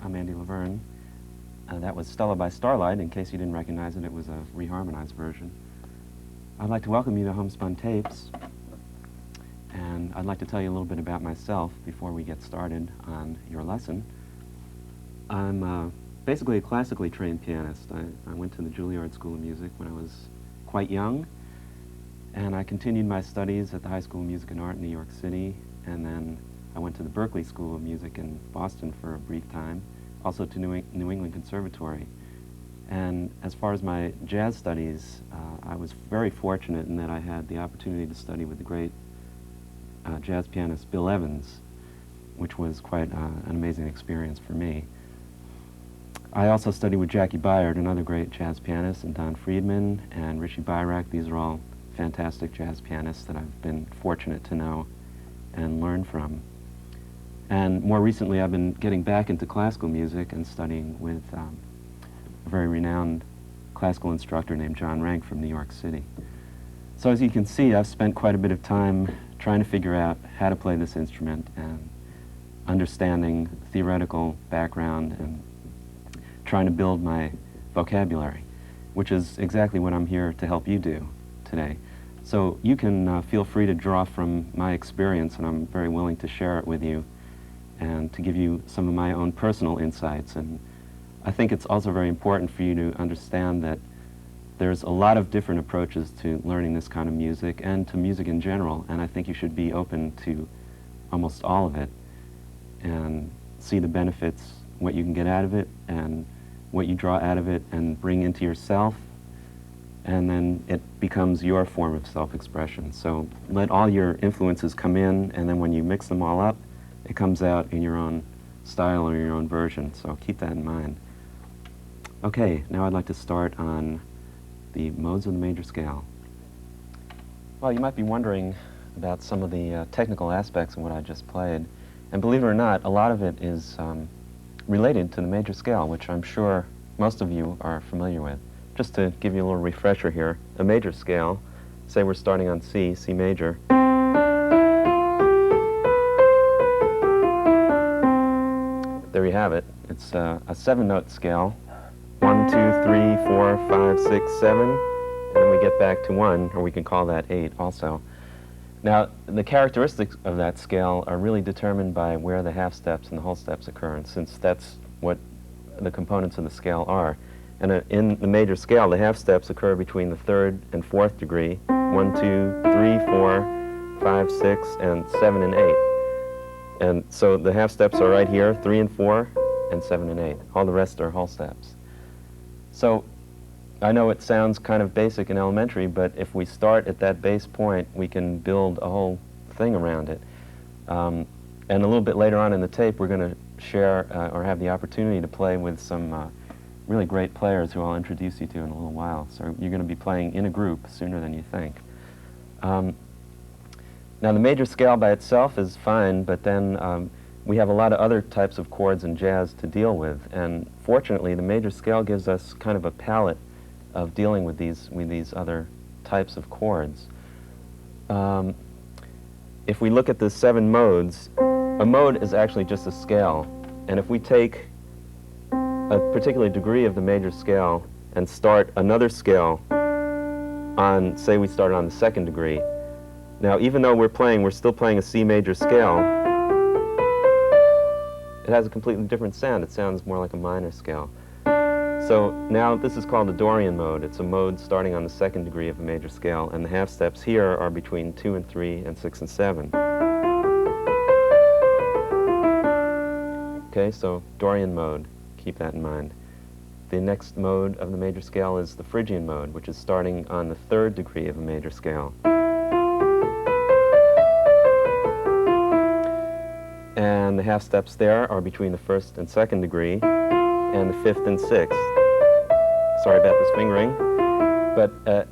I'm Andy Laverne. That was Stella by Starlight. In case you didn't recognize it, it was a reharmonized version. I'd like to welcome you to Homespun Tapes, and I'd like to tell you a little bit about myself before we get started on your lesson. I'm basically a classically trained pianist. I went to the Juilliard School of Music when I was quite young, and I continued my studies at the High School of Music and Art in New York City, and then I went to the Berklee School of Music in Boston for a brief time, also to New England Conservatory. And as far as my jazz studies, I was very fortunate in that I had the opportunity to study with the great jazz pianist Bill Evans, which was quite an amazing experience for me. I also studied with Jackie Byard, another great jazz pianist, and Don Friedman and Richie Byrack. These are all fantastic jazz pianists that I've been fortunate to know and learn from. And more recently, I've been getting back into classical music and studying with a very renowned classical instructor named John Rank from New York City. So as you can see, I've spent quite a bit of time trying to figure out how to play this instrument and understanding theoretical background and trying to build my vocabulary, which is exactly what I'm here to help you do today. So you can feel free to draw from my experience, and I'm very willing to share it with you and to give you some of my own personal insights. And I think it's also very important for you to understand that there's a lot of different approaches to learning this kind of music and to music in general, and I think you should be open to almost all of it and see the benefits, what you can get out of it and what you draw out of it and bring into yourself, and then it becomes your form of self-expression. So let all your influences come in, and then when you mix them all up, it comes out in your own style or your own version, so keep that in mind. Okay, now I'd like to start on the modes of the major scale. Well, you might be wondering about some of the technical aspects of what I just played, and believe it or not, a lot of it is related to the major scale, which I'm sure most of you are familiar with. Just to give you a little refresher here, a major scale, say we're starting on C, C major. There you have it. It's a 7-note scale. 1, 2, 3, 4, 5, 6, 7, and then we get back to 1, or we can call that 8 also. Now, the characteristics of that scale are really determined by where the half steps and the whole steps occur, and since that's what the components of the scale are. And in the major scale, the half steps occur between the 3rd and 4th degree, 1, 2, 3, 4, 5, 6, and 7 and 8. And so the half steps are right here, 3 and 4, and 7 and 8. All the rest are whole steps. So I know it sounds kind of basic and elementary, but if we start at that base point, we can build a whole thing around it. And a little bit later on in the tape, we're going to share or have the opportunity to play with some really great players who I'll introduce you to in a little while. So you're going to be playing in a group sooner than you think. Now the major scale by itself is fine, but then we have a lot of other types of chords in jazz to deal with, and fortunately the major scale gives us kind of a palette of dealing with these other types of chords. If we look at the 7 modes, a mode is actually just a scale, and if we take a particular degree of the major scale and start another scale on, say we started on the 2nd degree, now even though we're still playing a C major scale, it has a completely different sound. It sounds more like a minor scale. So now this is called the Dorian mode. It's a mode starting on the 2nd degree of a major scale, and the half steps here are between 2 and 3 and 6 and 7. Okay, so Dorian mode, keep that in mind. The next mode of the major scale is the Phrygian mode, which is starting on the 3rd degree of a major scale. And the half steps there are between the 1st and 2nd degree and the 5th and 6th. Sorry about this fingering, but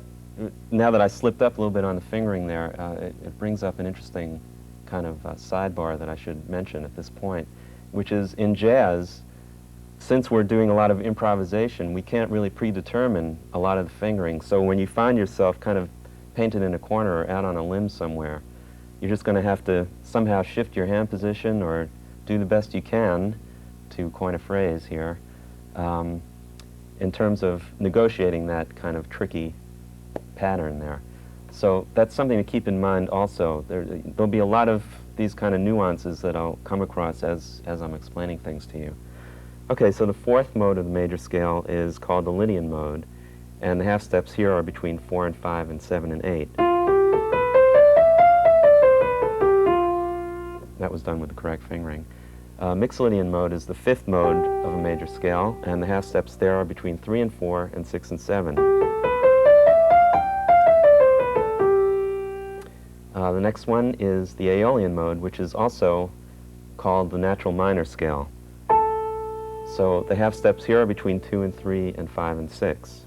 now that I slipped up a little bit on the fingering there, it brings up an interesting kind of sidebar that I should mention at this point, which is in jazz, since we're doing a lot of improvisation, we can't really predetermine a lot of the fingering. So when you find yourself kind of painted in a corner or out on a limb somewhere, you're just going to have to somehow shift your hand position or do the best you can to coin a phrase here, in terms of negotiating that kind of tricky pattern there. So that's something to keep in mind also. There'll be a lot of these kind of nuances that I'll come across as I'm explaining things to you. Okay, so the fourth mode of the major scale is called the Lydian mode, and the half steps here are between 4 and 5 and 7 and 8. That was done with the correct fingering. Mixed Lydian mode is the fifth mode of a major scale, and the half steps there are between 3 and 4 and 6 and 7. The next one is the Aeolian mode, which is also called the natural minor scale. So the half steps here are between 2 and 3 and 5 and 6.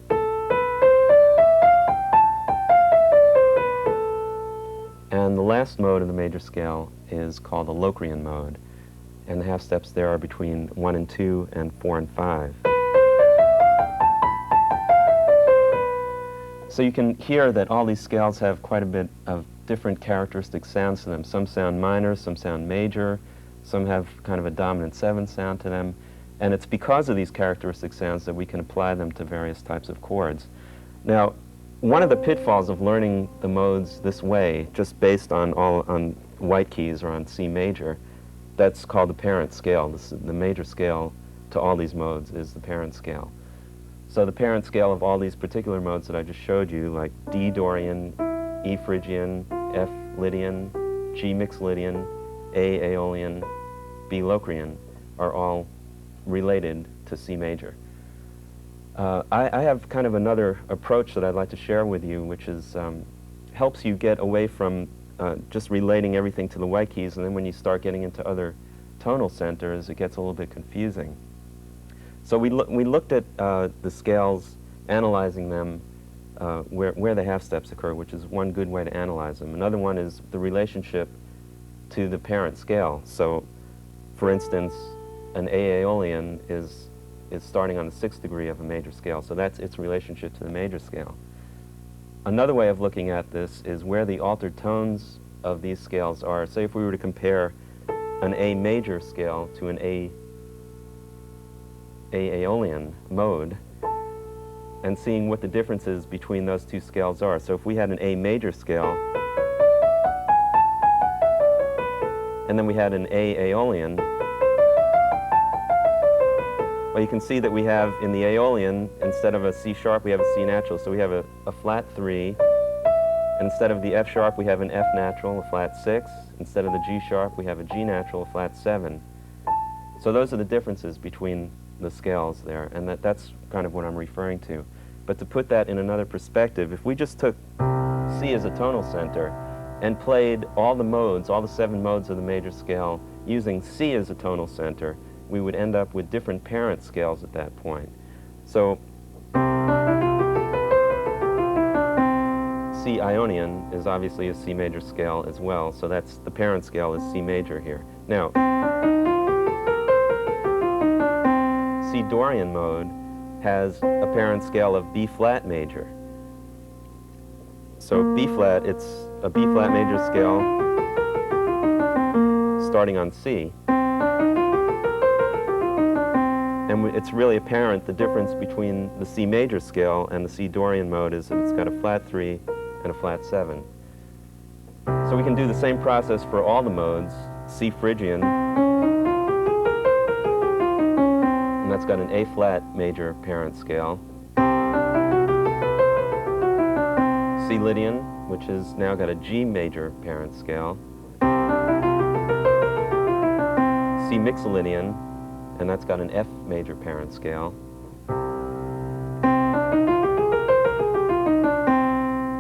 And the last mode of the major scale is called the Locrian mode, and the half steps there are between 1 and 2 and 4 and 5. So you can hear that all these scales have quite a bit of different characteristic sounds to them. Some sound minor, some sound major, some have kind of a dominant 7 sound to them, and it's because of these characteristic sounds that we can apply them to various types of chords. Now, one of the pitfalls of learning the modes this way, just based on white keys or on C major, that's called the parent scale. The major scale to all these modes is the parent scale. So the parent scale of all these particular modes that I just showed you, like D Dorian, E Phrygian, F Lydian, G Mixed Lydian, A Aeolian, B Locrian, are all related to C major. I have kind of another approach that I'd like to share with you, which is helps you get away from just relating everything to the white keys, and then when you start getting into other tonal centers, it gets a little bit confusing. So we looked at the scales, analyzing them where the half steps occur, which is one good way to analyze them. Another one is the relationship to the parent scale. So, for instance, an A Aeolian is starting on the 6th degree of a major scale, so that's its relationship to the major scale. Another way of looking at this is where the altered tones of these scales are. Say if we were to compare an A major scale to an A Aeolian mode, and seeing what the differences between those two scales are. So if we had an A major scale, and then we had an A Aeolian, well, you can see that we have, in the Aeolian, instead of a C sharp, we have a C natural. So we have a flat 3, and instead of the F sharp, we have an F natural, a flat 6. Instead of the G sharp, we have a G natural, a flat 7. So those are the differences between the scales there, and that's kind of what I'm referring to. But to put that in another perspective, if we just took C as a tonal center and played all the modes, all the 7 modes of the major scale, using C as a tonal center, we would end up with different parent scales at that point. So C Ionian is obviously a C major scale as well, so that's the parent scale is C major here. Now, C Dorian mode has a parent scale of B flat major. So B flat, it's a B flat major scale starting on C. And it's really apparent the difference between the C major scale and the C Dorian mode is that it's got a flat 3 and a flat 7. So we can do the same process for all the modes. C Phrygian, and that's got an A flat major parent scale. C Lydian, which has now got a G major parent scale. C Mixed Lydian, and that's got an F major parent scale.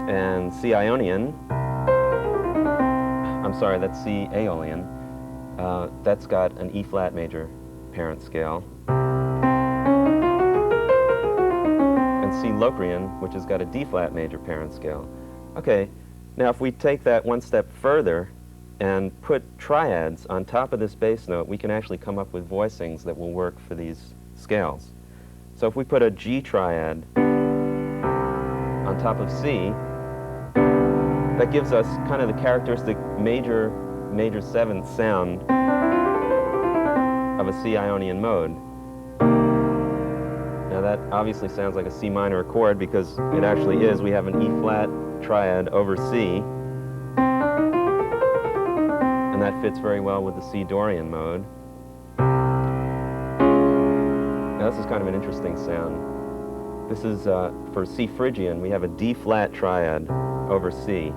And C Ionian, I'm sorry, that's C Aeolian, that's got an E flat major parent scale. And C Locrian, which has got a D flat major parent scale. Okay, now if we take that one step further and put triads on top of this bass note, we can actually come up with voicings that will work for these scales. So if we put a G triad on top of C, that gives us kind of the characteristic major 7th sound of a C Ionian mode. Now that obviously sounds like a C minor chord because it actually is. We have an E flat triad over C, and that fits very well with the C Dorian mode. Now this is kind of an interesting sound. This is for C Phrygian. We have a D flat triad over C.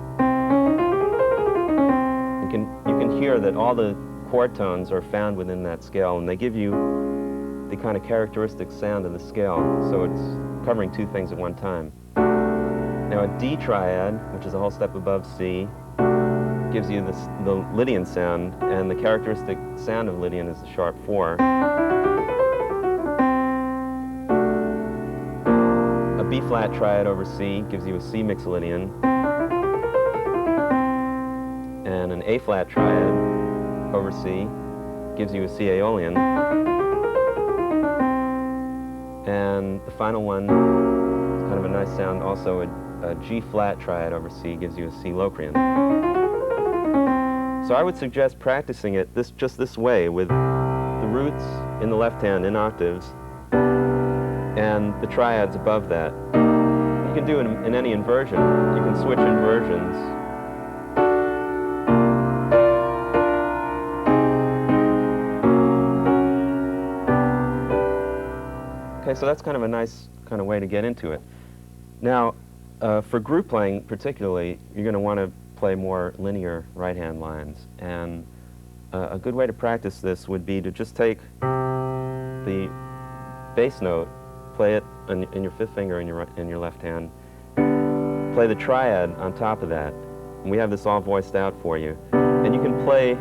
You can hear that all the chord tones are found within that scale, and they give you the kind of characteristic sound of the scale, so it's covering two things at one time. Now a D triad, which is a whole step above C, gives you the Lydian sound, and the characteristic sound of Lydian is the sharp 4. A B flat triad over C gives you a C mixolydian, and an A flat triad over C gives you a C aeolian, and the final one is kind of a nice sound, also a G flat triad over C gives you a C locrian. So I would suggest practicing it just this way, with the roots in the left hand in octaves and the triads above that. You can do it in any inversion. You can switch inversions. Okay, so that's kind of a nice kind of way to get into it. Now, for group playing particularly, you're going to want to play more linear right-hand lines. And a good way to practice this would be to just take the bass note, play it in your fifth finger in your left hand, play the triad on top of that. And we have this all voiced out for you. And you can play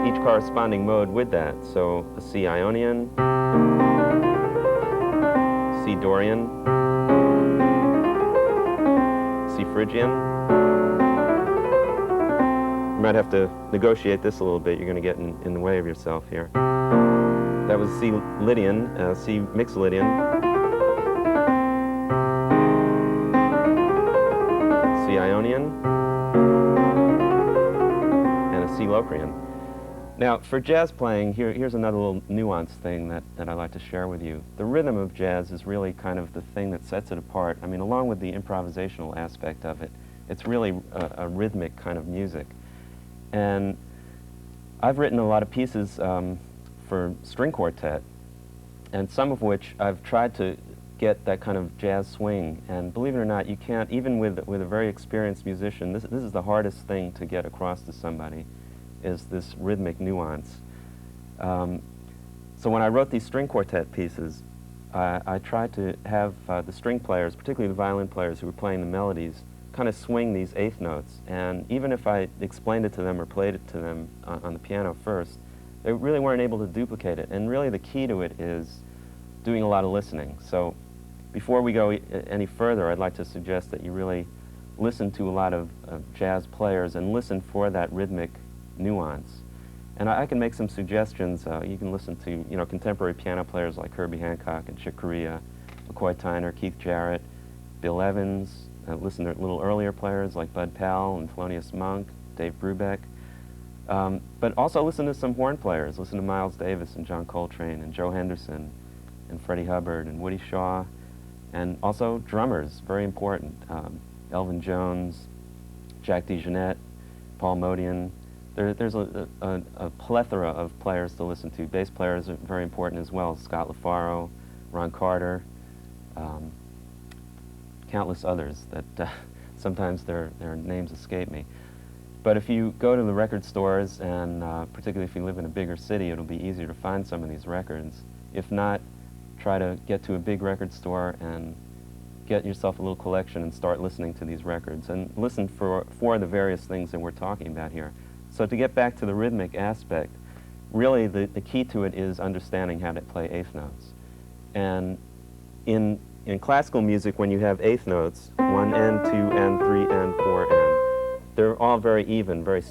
each corresponding mode with that. So a C Ionian, C Dorian, C Phrygian. You might have to negotiate this a little bit. You're going to get in the way of yourself here. That was C Lydian, C mixolydian, C Ionian, and a C locrian. Now, for jazz playing, here's another little nuanced thing that I'd like to share with you. The rhythm of jazz is really kind of the thing that sets it apart. I mean, along with the improvisational aspect of it, it's really a rhythmic kind of music. And I've written a lot of pieces for string quartet, and some of which I've tried to get that kind of jazz swing. And believe it or not, you can't, even with a very experienced musician, this is the hardest thing to get across to somebody, is this rhythmic nuance. So when I wrote these string quartet pieces, I tried to have the string players, particularly the violin players who were playing the melodies, kind of swing these eighth notes. And even if I explained it to them or played it to them on the piano first, they really weren't able to duplicate it. And really the key to it is doing a lot of listening. So before we go any further, I'd like to suggest that you really listen to a lot of jazz players and listen for that rhythmic nuance. And I can make some suggestions. You can listen to contemporary piano players like Herbie Hancock and Chick Corea, McCoy Tyner, Keith Jarrett, Bill Evans. Listen to little earlier players like Bud Powell and Thelonious Monk, Dave Brubeck. But also listen to some horn players. Listen to Miles Davis and John Coltrane and Joe Henderson and Freddie Hubbard and Woody Shaw. And also drummers, very important. Elvin Jones, Jack DeJohnette, Paul Modian. There's a plethora of players to listen to. Bass players are very important as well. Scott LaFaro, Ron Carter, countless others that sometimes their names escape me. But if you go to the record stores, and particularly if you live in a bigger city, it'll be easier to find some of these records. If not, try to get to a big record store and get yourself a little collection and start listening to these records. And listen for the various things that we're talking about here. So to get back to the rhythmic aspect, really the key to it is understanding how to play eighth notes. And in classical music, when you have eighth notes, 1 and 2 and 3 and 4 and, they're all very even, very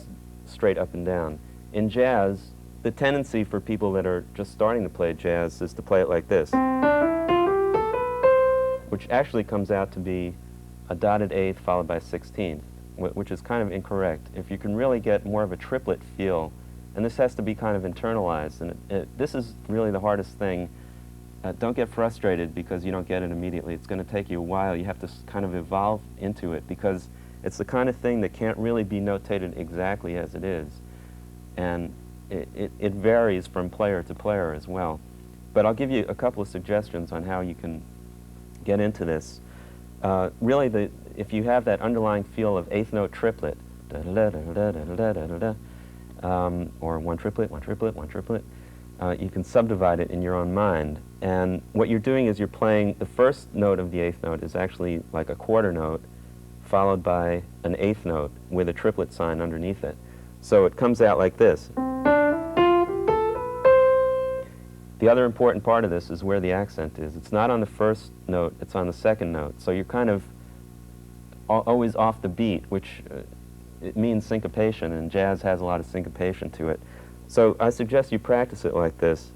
straight up and down. In jazz, the tendency for people that are just starting to play jazz is to play it like this, which actually comes out to be a dotted eighth followed by a 16th, which is kind of incorrect. If you can really get more of a triplet feel, And this has to be kind of internalized, and this is really the hardest thing. Don't get frustrated because you don't get it immediately. It's going to take you a while. You have to kind of evolve into it because it's the kind of thing that can't really be notated exactly as it is. And it varies from player to player as well. But I'll give you a couple of suggestions on how you can get into this. Really, if you have that underlying feel of eighth note triplet, or one triplet, one triplet, one triplet, you can subdivide it in your own mind. And what you're doing is you're playing the first note of the eighth note is actually like a quarter note, followed by an eighth note with a triplet sign underneath it. So it comes out like this. The other important part of this is where the accent is. It's not on the first note, it's on the second note. So you're kind of always off the beat, which it means syncopation, and jazz has a lot of syncopation to it. So I suggest you practice it like this.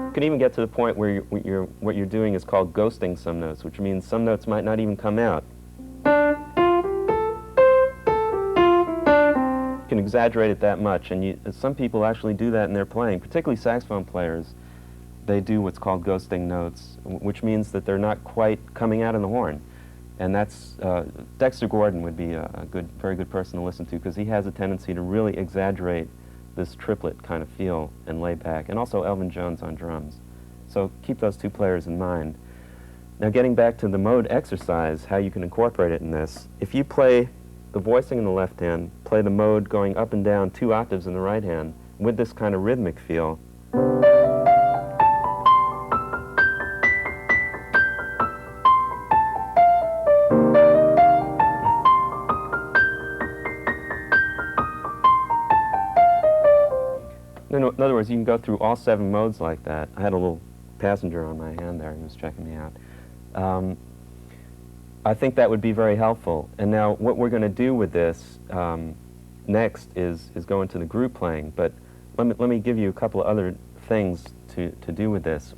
You can even get to the point where what you're doing is called ghosting some notes, which means some notes might not even come out. You can exaggerate it that much, and some people actually do that in their playing, particularly saxophone players. They do what's called ghosting notes, which means that they're not quite coming out in the horn. And that's, Dexter Gordon would be a very good person to listen to because he has a tendency to really exaggerate this triplet kind of feel and lay back, and also Elvin Jones on drums. So keep those two players in mind. Now getting back to the mode exercise, how you can incorporate it in this, if you play the voicing in the left hand, play the mode going up and down 2 octaves in the right hand with this kind of rhythmic feel, in other words, you can go through all 7 modes like that. I had a little passenger on my hand there who was checking me out. I think that would be very helpful. And now what we're going to do with this next is go into the group playing. But let me give you a couple of other things to do with this.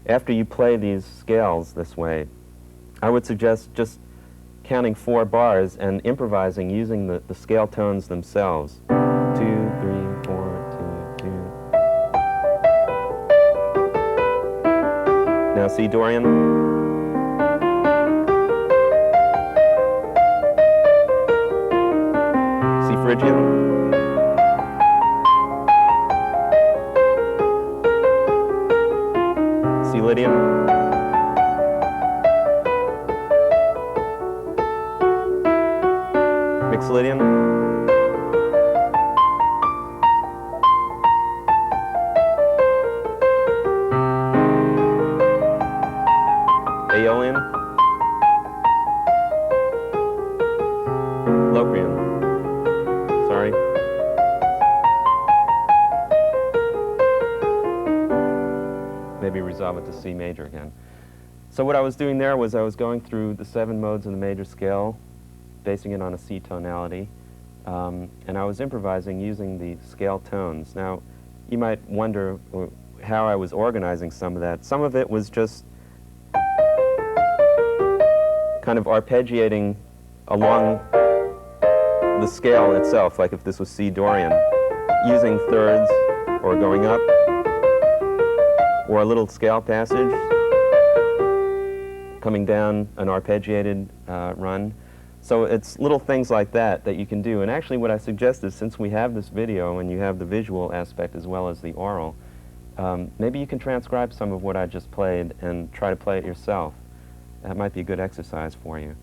After you play these scales this way, I would suggest just counting 4 bars and improvising using the scale tones themselves. 2, 3, 4, 2, 2. Now C Dorian. C Phrygian. C Lydian. Mixolydian. Aeolian. Locrian. Sorry. Maybe resolve it to C major again. So what I was doing there was I was going through the 7 modes in the major scale, basing it on a C tonality, and I was improvising using the scale tones. Now, you might wonder how I was organizing some of that. Some of it was just kind of arpeggiating along the scale itself, like if this was C Dorian, using thirds or going up, or a little scale passage, coming down an arpeggiated run. So it's little things like that that you can do. And actually what I suggest is, since we have this video and you have the visual aspect as well as the oral, maybe you can transcribe some of what I just played and try to play it yourself. That might be a good exercise for you.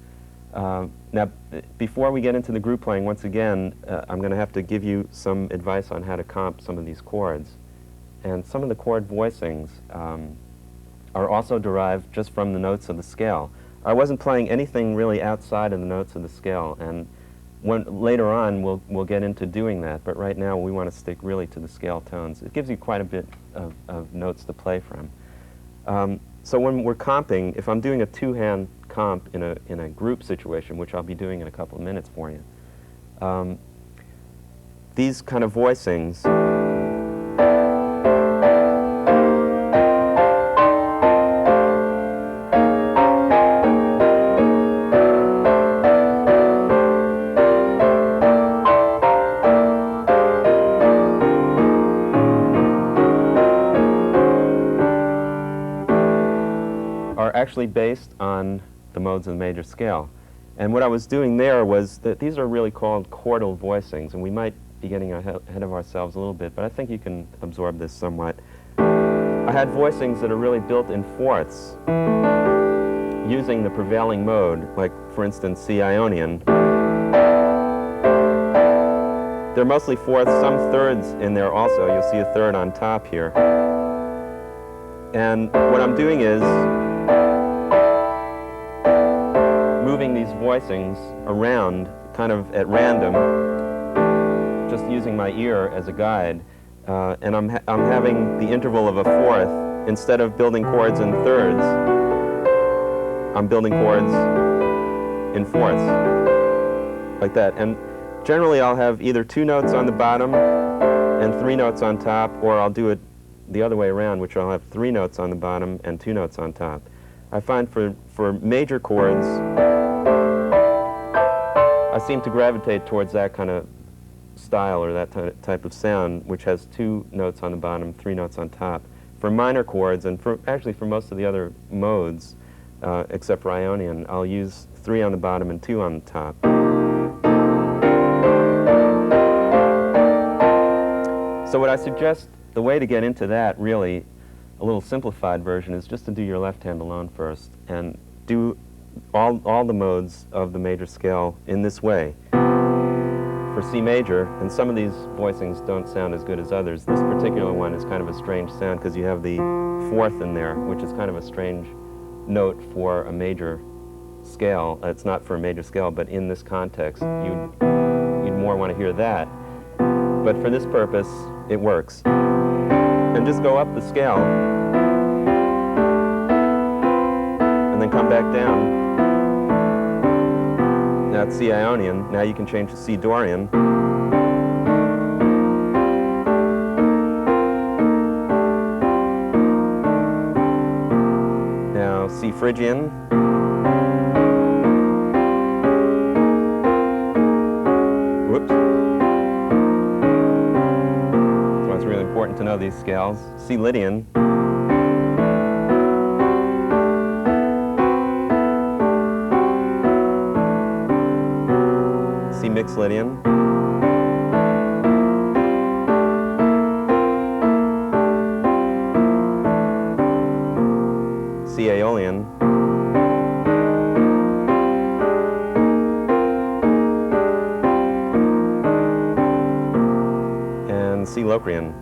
Now, before we get into the group playing, once again, I'm going to have to give you some advice on how to comp some of these chords. And some of the chord voicings are also derived just from the notes of the scale. I wasn't playing anything really outside of the notes of the scale, and later on we'll get into doing that, but right now we want to stick really to the scale tones. It gives you quite a bit of notes to play from. So when we're comping, if I'm doing a 2-hand comp in a group situation, which I'll be doing in a couple of minutes for you, these kind of voicings actually based on the modes of the major scale. And what I was doing there was that these are really called chordal voicings, and we might be getting ahead of ourselves a little bit, but I think you can absorb this somewhat. I had voicings that are really built in fourths, using the prevailing mode, like, for instance, C Ionian. They're mostly fourths, some thirds in there also. You'll see a third on top here. And what I'm doing is moving these voicings around kind of at random, just using my ear as a guide. And I'm having the interval of a fourth. Instead of building chords in thirds, I'm building chords in fourths, like that. And generally I'll have either 2 notes on the bottom and 3 notes on top, or I'll do it the other way around, which I'll have 3 notes on the bottom and 2 notes on top. I find for major chords, I seem to gravitate towards that kind of style or that type of sound, which has 2 notes on the bottom, 3 notes on top. For minor chords, and actually for most of the other modes, except for Ionian, I'll use 3 on the bottom and 2 on the top. So what I suggest, the way to get into that, really, a little simplified version, is just to do your left hand alone first, and do all the modes of the major scale in this way. For C major, and some of these voicings don't sound as good as others. This particular one is kind of a strange sound because you have the fourth in there, which is kind of a strange note for a major scale. It's not for a major scale, but in this context, you'd more want to hear that. But for this purpose, it works. And just go up the scale, and then come back down. That's C Ionian. Now you can change to C Dorian. Now C Phrygian. Whoops. So it's really important to know these scales. C Lydian. C mixed Lydian. C Aeolian. And C Locrian.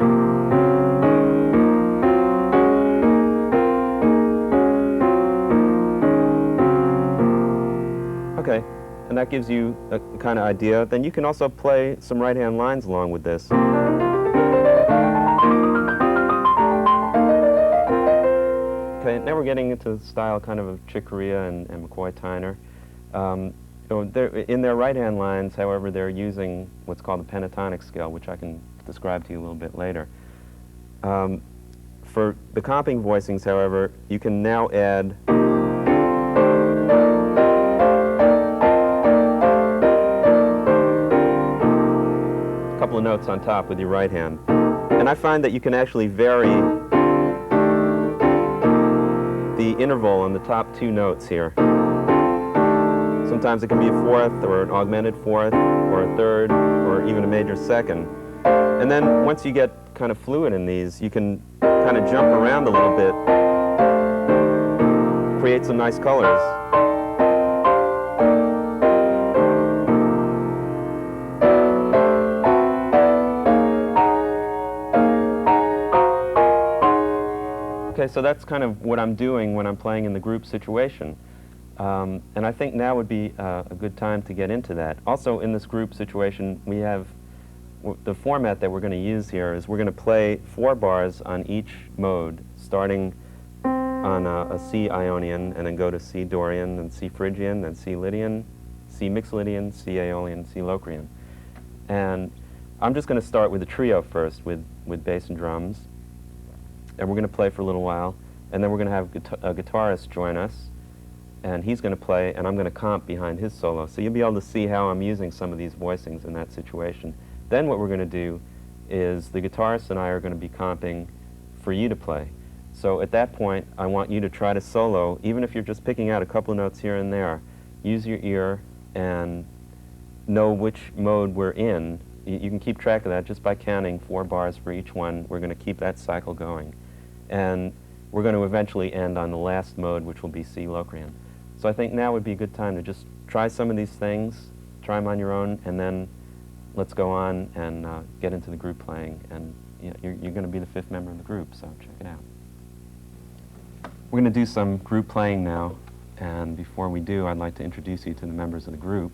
Okay. And that gives you a kind of idea. Then you can also play some right-hand lines along with this. Okay, now we're getting into the style kind of Chick Corea and McCoy Tyner. In their right-hand lines, however, they're using what's called the pentatonic scale, which I can describe to you a little bit later. For the comping voicings, however, you can now add couple of notes on top with your right hand. And I find that you can actually vary the interval on the top 2 notes here. Sometimes it can be a fourth, or an augmented fourth, or a third, or even a major second. And then once you get kind of fluid in these, you can kind of jump around a little bit, create some nice colors. Okay, so that's kind of what I'm doing when I'm playing in the group situation. And I think now would be a good time to get into that. Also, in this group situation, we have the format that we're going to use here is we're going to play 4 bars on each mode, starting on a C Ionian, and then go to C Dorian, and C Phrygian, then C Lydian, C mixed Lydian, C Aeolian, C Locrian. And I'm just going to start with a trio first, with bass and drums. And we're going to play for a little while, and then we're going to have a guitarist join us, and he's going to play, and I'm going to comp behind his solo. So you'll be able to see how I'm using some of these voicings in that situation. Then what we're going to do is the guitarist and I are going to be comping for you to play. So at that point, I want you to try to solo, even if you're just picking out a couple of notes here and there. Use your ear and know which mode we're in. You can keep track of that just by counting 4 bars for each one. We're going to keep that cycle going. And we're going to eventually end on the last mode, which will be C Locrian. So I think now would be a good time to just try some of these things, try them on your own, and then let's go on and get into the group playing. And you're going to be the 5th member of the group, so check it out. We're going to do some group playing now, and before we do, I'd like to introduce you to the members of the group.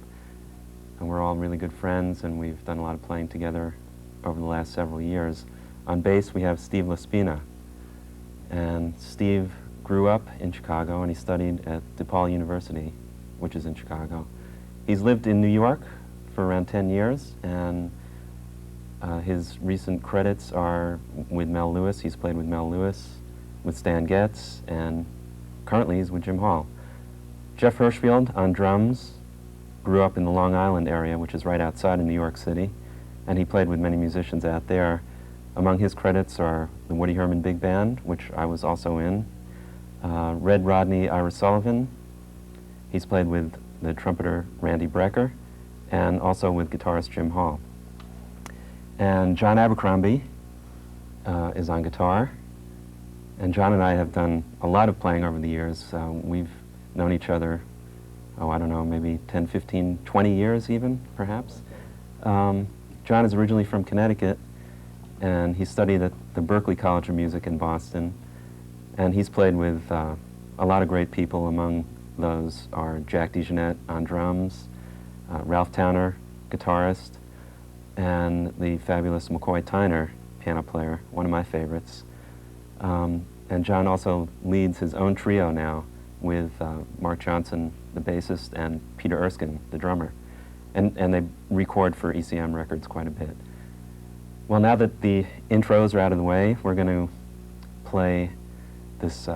And we're all really good friends, and we've done a lot of playing together over the last several years. On bass, we have Steve Laspina. And Steve grew up in Chicago, and he studied at DePaul University, which is in Chicago. He's lived in New York for around 10 years, and his recent credits are with Mel Lewis. He's played with Mel Lewis, with Stan Getz, and currently he's with Jim Hall. Jeff Hirschfield on drums grew up in the Long Island area, which is right outside of New York City, and he played with many musicians out there. Among his credits are the Woody Herman Big Band, which I was also in, Red Rodney Ira Sullivan. He's played with the trumpeter Randy Brecker, and also with guitarist Jim Hall. And John Abercrombie is on guitar, and John and I have done a lot of playing over the years. We've known each other, I don't know, maybe 10, 15, 20 years even, perhaps. John is originally from Connecticut, and he studied at the Berklee College of Music in Boston, and he's played with a lot of great people. Among those are Jack DeJohnette on drums, Ralph Towner, guitarist, and the fabulous McCoy Tyner, piano player, one of my favorites. And John also leads his own trio now with Mark Johnson, the bassist, and Peter Erskine, the drummer. And they record for ECM Records quite a bit. Well, now that the intros are out of the way, we're going to play this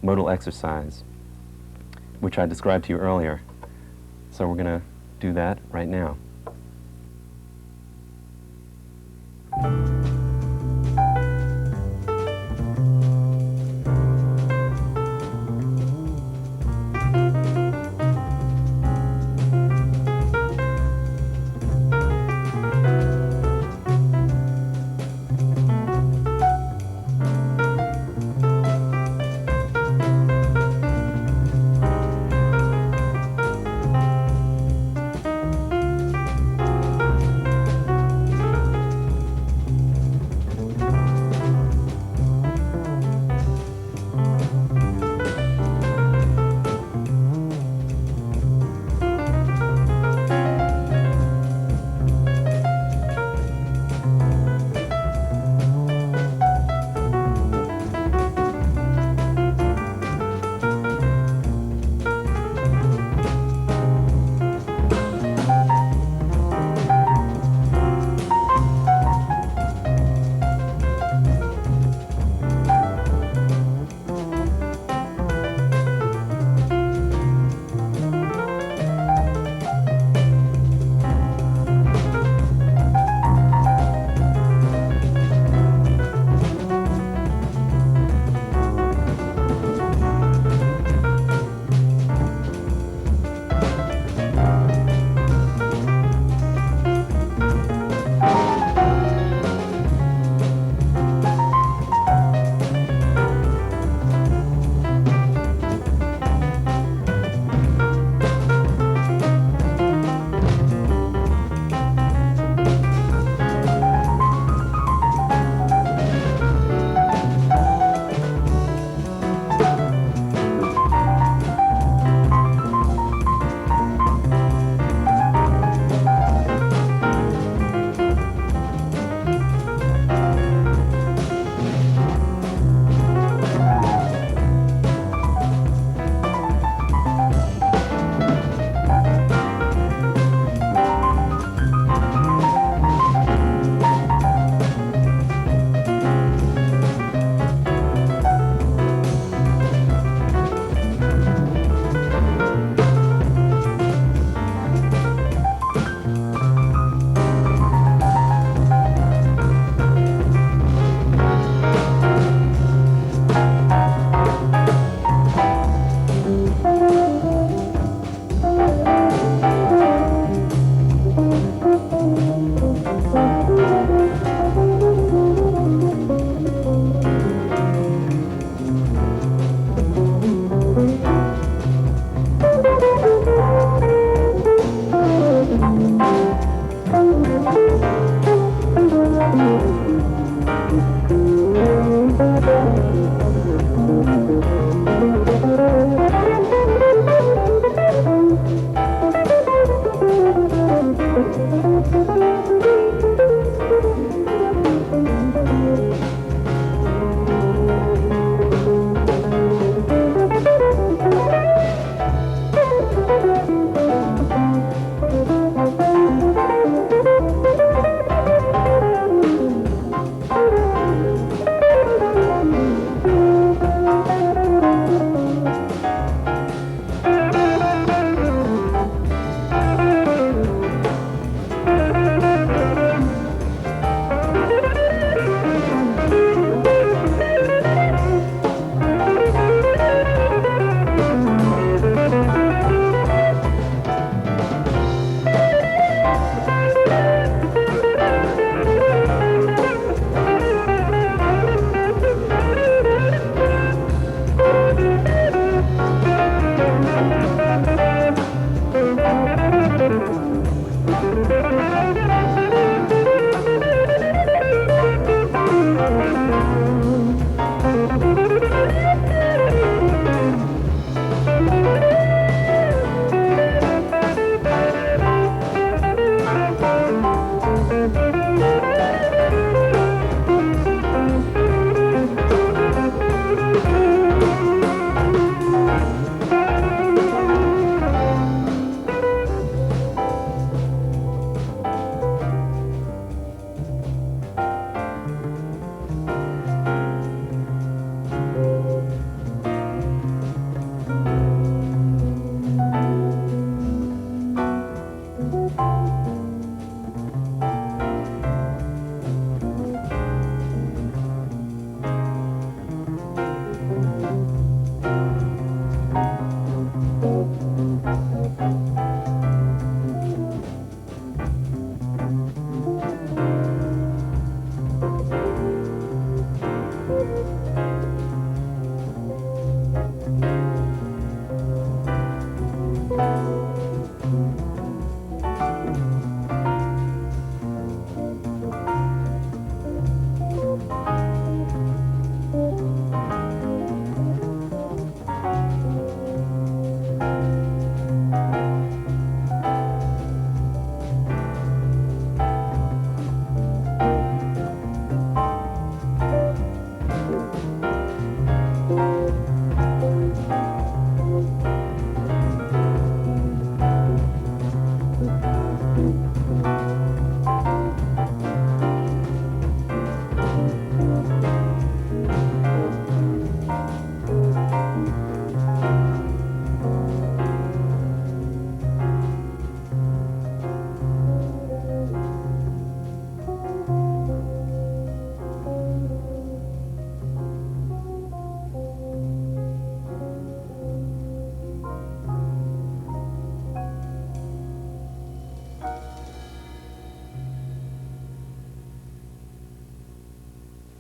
modal exercise, which I described to you earlier. So we're going to do that right now.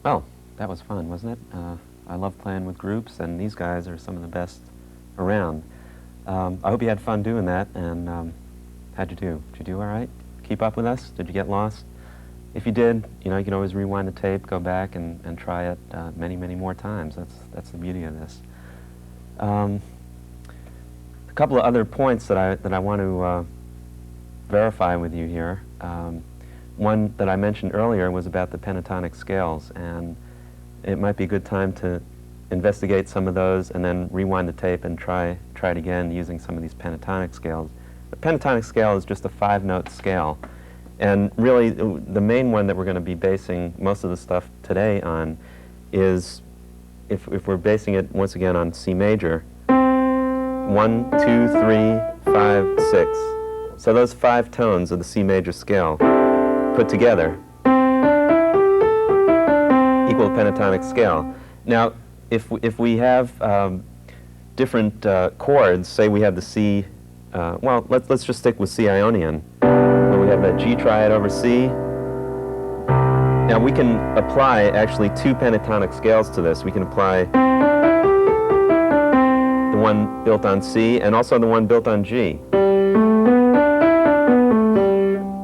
Well, that was fun, wasn't it? I love playing with groups, and these guys are some of the best around. I hope you had fun doing that, and how'd you do? Did you do all right? Keep up with us? Did you get lost? If you did, you know, you can always rewind the tape, go back and try it many, many more times. That's the beauty of this. A couple of other points that I want to verify with you here. One that I mentioned earlier was about the pentatonic scales, and it might be a good time to investigate some of those and then rewind the tape and try it again using some of these pentatonic scales. The pentatonic scale is just a 5-note scale, and really the main one that we're going to be basing most of the stuff today on is, if we're basing it once again on C major, 1, 2, 3, 5, 6. So those 5 tones of the C major scale put together equal the pentatonic scale. Now, if we have different chords, say we have the C, well, let's just stick with C Ionian, where we have that G triad over C. Now we can apply actually 2 pentatonic scales to this. We can apply the one built on C and also the one built on G.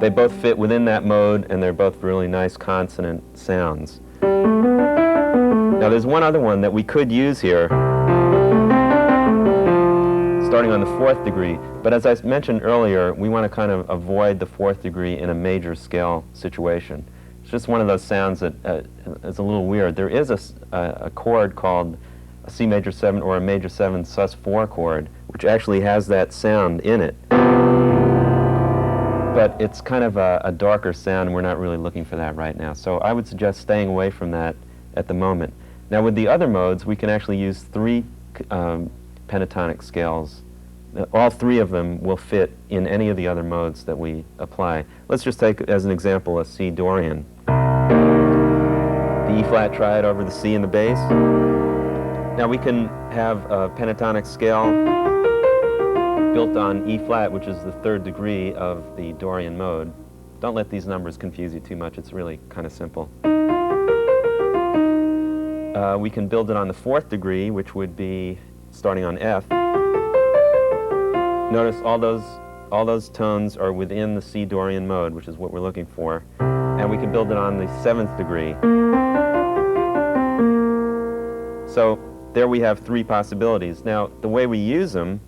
They both fit within that mode, and they're both really nice consonant sounds. Now there's one other one that we could use here, starting on the 4th degree, but as I mentioned earlier, we want to kind of avoid the 4th degree in a major scale situation. It's just one of those sounds that is a little weird. There is a chord called a C major 7 or a major 7 sus4 chord, which actually has that sound in it. But it's kind of a darker sound, and we're not really looking for that right now. So I would suggest staying away from that at the moment. Now with the other modes, we can actually use 3 pentatonic scales. All 3 of them will fit in any of the other modes that we apply. Let's just take as an example a C Dorian. The E flat triad over the C in the bass. Now we can have a pentatonic scale built on E flat, which is the 3rd degree of the Dorian mode. Don't let these numbers confuse you too much. It's really kind of simple. We can build it on the 4th degree, which would be starting on F. Notice all those tones are within the C Dorian mode, which is what we're looking for. And we can build it on the 7th degree. So there we have 3 possibilities. Now, the way we use them,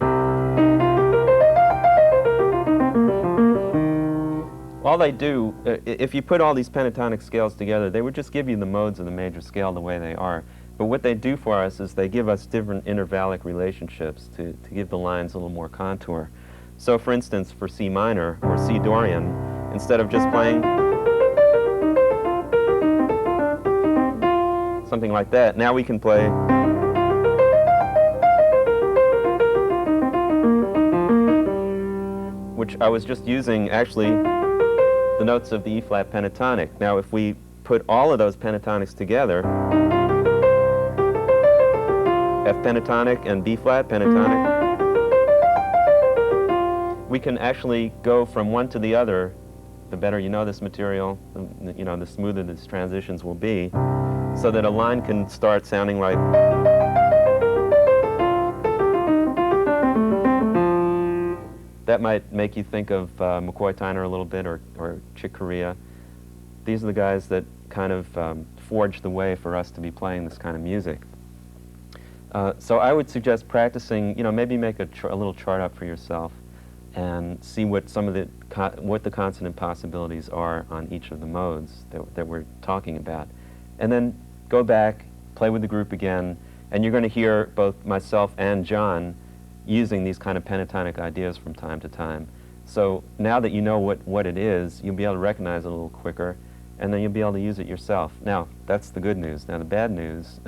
all they do, if you put all these pentatonic scales together, they would just give you the modes of the major scale the way they are. But what they do for us is they give us different intervallic relationships to give the lines a little more contour. So for instance, for C minor or C Dorian, instead of just playing something like that, now we can play which I was just using actually the notes of the E flat pentatonic. Now if we put all of those pentatonics together, F pentatonic and B flat pentatonic, we can actually go from one to the other. The better you know this material, you know, the smoother these transitions will be, so that a line can start sounding like that. Might make you think of McCoy Tyner a little bit, or Chick Corea. These are the guys that kind of forged the way for us to be playing this kind of music. So I would suggest practicing, you know, maybe make a little chart up for yourself and see what some of what the consonant possibilities are on each of the modes that we're talking about. And then go back, play with the group again, and you're going to hear both myself and John using these kind of pentatonic ideas from time to time. So now that you know what it is, you'll be able to recognize it a little quicker, and then you'll be able to use it yourself. Now, that's the good news. Now, the bad news,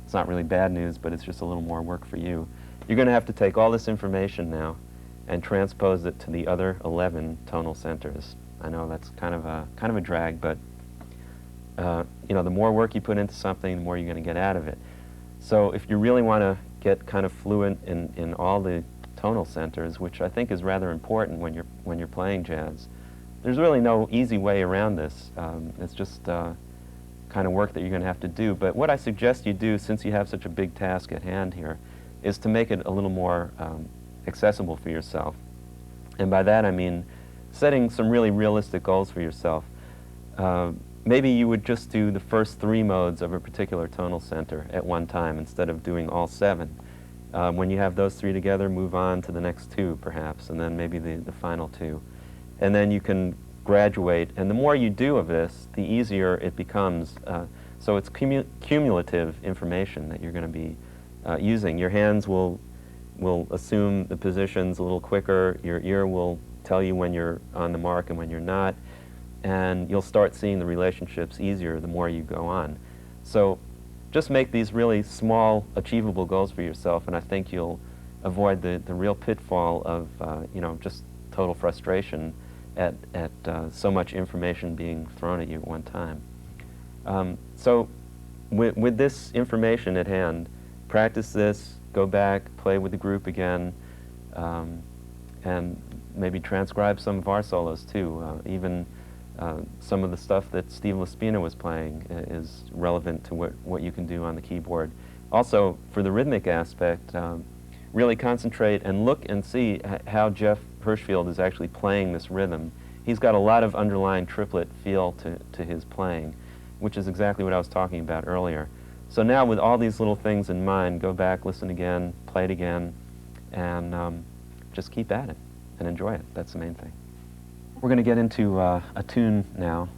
it's not really bad news, but it's just a little more work for you. You're going to have to take all this information now and transpose it to the other 11 tonal centers. I know that's kind of a drag, but you know, the more work you put into something, the more you're going to get out of it. So if you really want to get kind of fluent in all the tonal centers, which I think is rather important when you're playing jazz, there's really no easy way around this. It's just kind of work that you're going to have to do. But what I suggest you do, since you have such a big task at hand here, is to make it a little more accessible for yourself. And by that I mean setting some really realistic goals for yourself. Maybe you would just do the first 3 modes of a particular tonal center at one time instead of doing all 7. When you have those 3 together, move on to the next 2 perhaps, and then maybe the final 2. And then you can graduate, and the more you do of this, the easier it becomes. So it's cumulative information that you're going to be using. Your hands will assume the positions a little quicker, your ear will tell you when you're on the mark and when you're not, and you'll start seeing the relationships easier the more you go on. So just make these really small, achievable goals for yourself, and I think you'll avoid the real pitfall of just total frustration at so much information being thrown at you at one time. So with this information at hand, practice this, go back, play with the group again, and maybe transcribe some of our solos too. Even some of the stuff that Steve Laspina was playing is relevant to what you can do on the keyboard. Also, for the rhythmic aspect, really concentrate and look and see how Jeff Hirschfield is actually playing this rhythm. He's got a lot of underlying triplet feel to his playing, which is exactly what I was talking about earlier. So now with all these little things in mind, go back, listen again, play it again, and just keep at it and enjoy it. That's the main thing. We're going to get into a tune now,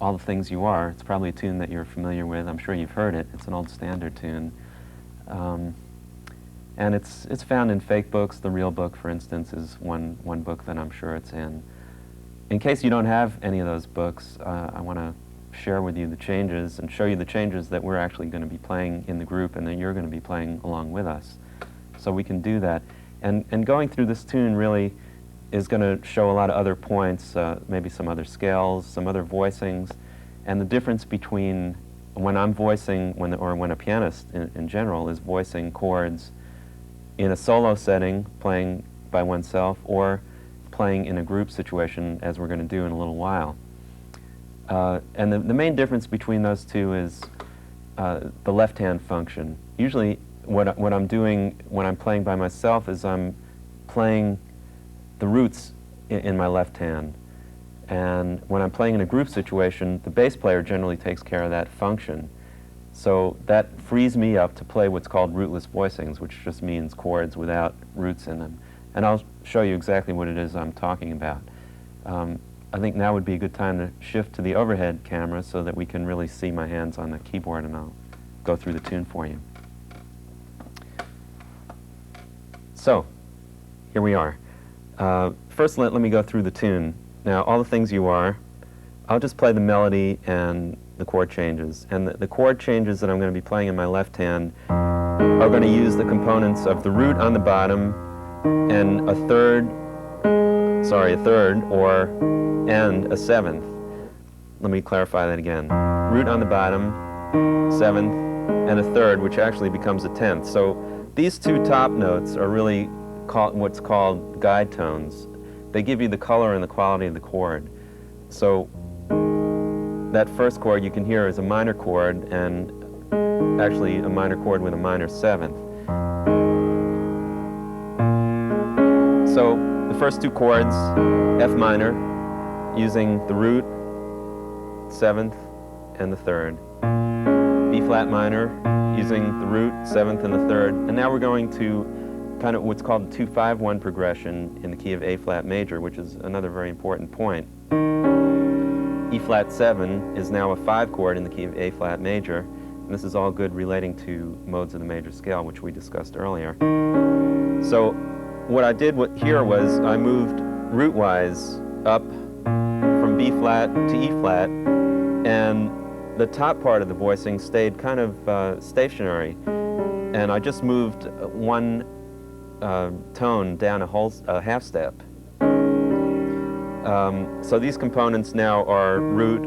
All the Things You Are. It's probably a tune that you're familiar with. I'm sure you've heard it. It's an old standard tune. And it's found in fake books. The real book, for instance, is one book that I'm sure it's in. In case you don't have any of those books, I want to share with you the changes and show you the changes that we're actually going to be playing in the group and that you're going to be playing along with us. So we can do that. And going through this tune really is going to show a lot of other points, maybe some other scales, some other voicings, and the difference between when I'm voicing, or when a pianist in general is voicing chords in a solo setting, playing by oneself, or playing in a group situation, as we're going to do in a little while. And the main difference between those two is the left-hand function. Usually what I'm doing when I'm playing by myself is I'm playing the roots in my left hand. And when I'm playing in a group situation, the bass player generally takes care of that function. So that frees me up to play what's called rootless voicings, which just means chords without roots in them. And I'll show you exactly what it is I'm talking about. I think now would be a good time to shift to the overhead camera so that we can really see my hands on the keyboard, and I'll go through the tune for you. So, here we are. First let me go through the tune. Now, All the Things You Are, I'll just play the melody and the chord changes. And the chord changes that I'm going to be playing in my left hand are going to use the components of the root on the bottom and a third, and a seventh. Let me clarify that again. Root on the bottom, seventh, and a third, which actually becomes a tenth. So these two top notes are really what's called guide tones. They give you the color and the quality of the chord. So that first chord you can hear is a minor chord, and actually a minor chord with a minor seventh. So the first two chords, F minor, using the root, seventh, and the third. B flat minor, using the root, seventh, and the third. And now we're going to kind of what's called the 2-5-1 progression in the key of A flat major, which is another very important point. E flat 7 is now a 5 chord in the key of A flat major, and this is all good relating to modes of the major scale, which we discussed earlier. So what I did here was I moved root-wise up from B flat to E flat, and the top part of the voicing stayed kind of stationary, and I just moved one tone down a half step. So these components now are root,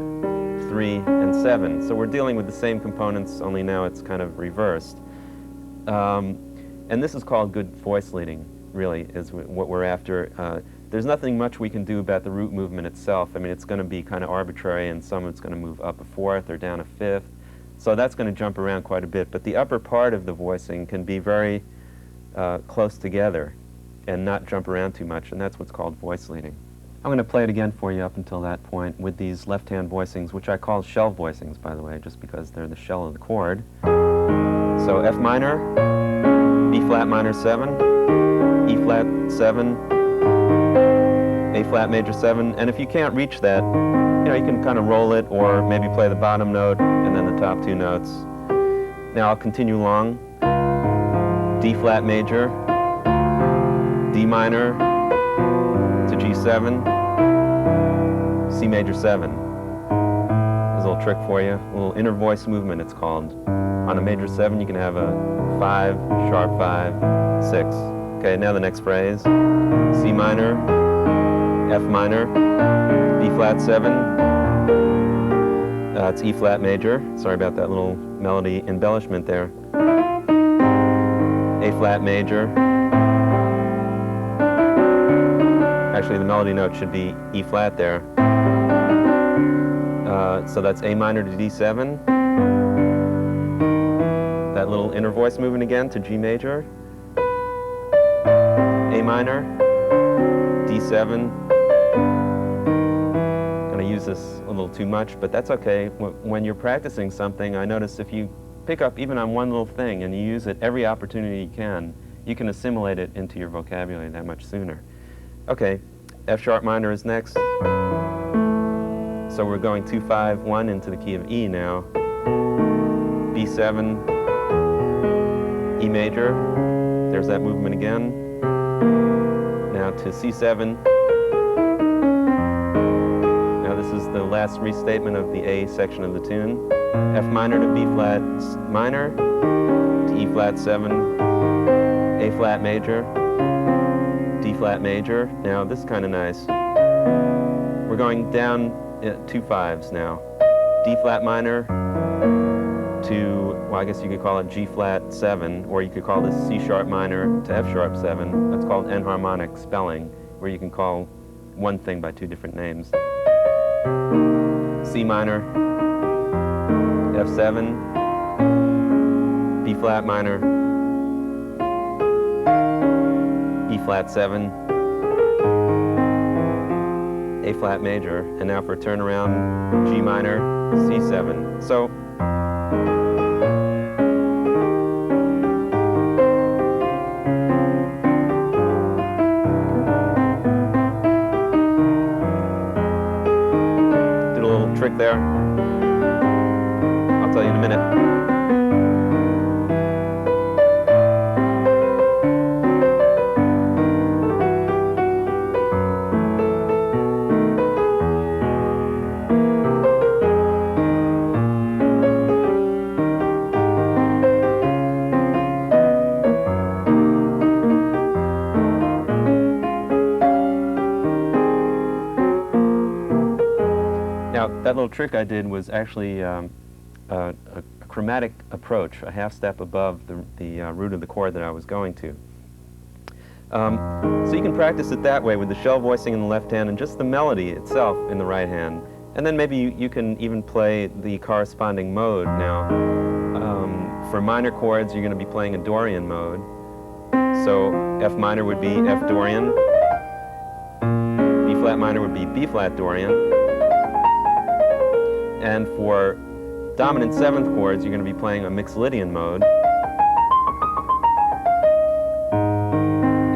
3, and 7. So we're dealing with the same components, only now it's kind of reversed. And this is called good voice leading, really, is what we're after. there's nothing much we can do about the root movement itself. I mean, it's going to be kind of arbitrary, and some of it's going to move up a fourth or down a fifth. So that's going to jump around quite a bit. But the upper part of the voicing can be very close together and not jump around too much, and that's what's called voice leading. I'm going to play it again for you up until that point with these left-hand voicings, which I call shell voicings, by the way, just because they're the shell of the chord. So F minor, B flat minor 7, E flat 7, A flat major 7, and if you can't reach that, you know, you can kind of roll it or maybe play the bottom note and then the top two notes. Now I'll continue along. D flat major, D minor to G7, C major 7. Here's a little trick for you, a little inner voice movement it's called. On a major 7 you can have a 5, sharp 5, 6. Okay, now the next phrase. C minor, F minor, B flat 7, it's E flat major. Sorry about that little melody embellishment there. A flat major. Actually, the melody note should be E flat there. So that's A minor to D7. That little inner voice movement again to G major. A minor, D7. Going to use this a little too much, but that's okay. When you're practicing something, I notice if you pick up even on one little thing and you use it every opportunity you can assimilate it into your vocabulary that much sooner. Okay, F sharp minor is next. So we're going 2, 5, 1 into the key of E now. B7, E major. There's that movement again. Now to C7. Now this is the last restatement of the A section of the tune. F minor to B flat minor to E flat 7, A flat major, D flat major. Now this is kind of nice. We're going down 2 5s now. D flat minor to, well, I guess you could call it G flat 7, or you could call this C sharp minor to F sharp 7. That's called enharmonic spelling, where you can call one thing by 2 different names. C minor, F7, B flat minor, E flat 7, A flat major, and now for a turnaround, G minor, C7. So did a little trick there. I'll tell you in a minute. Now, that little trick I did was actually a chromatic approach, a half step above the root of the chord that I was going to. So you can practice it that way with the shell voicing in the left hand and just the melody itself in the right hand. And then maybe you can even play the corresponding mode. Now, for minor chords, you're going to be playing a Dorian mode. So F minor would be F Dorian, B flat minor would be B flat Dorian. And for dominant 7th chords, you're going to be playing a Mixolydian mode.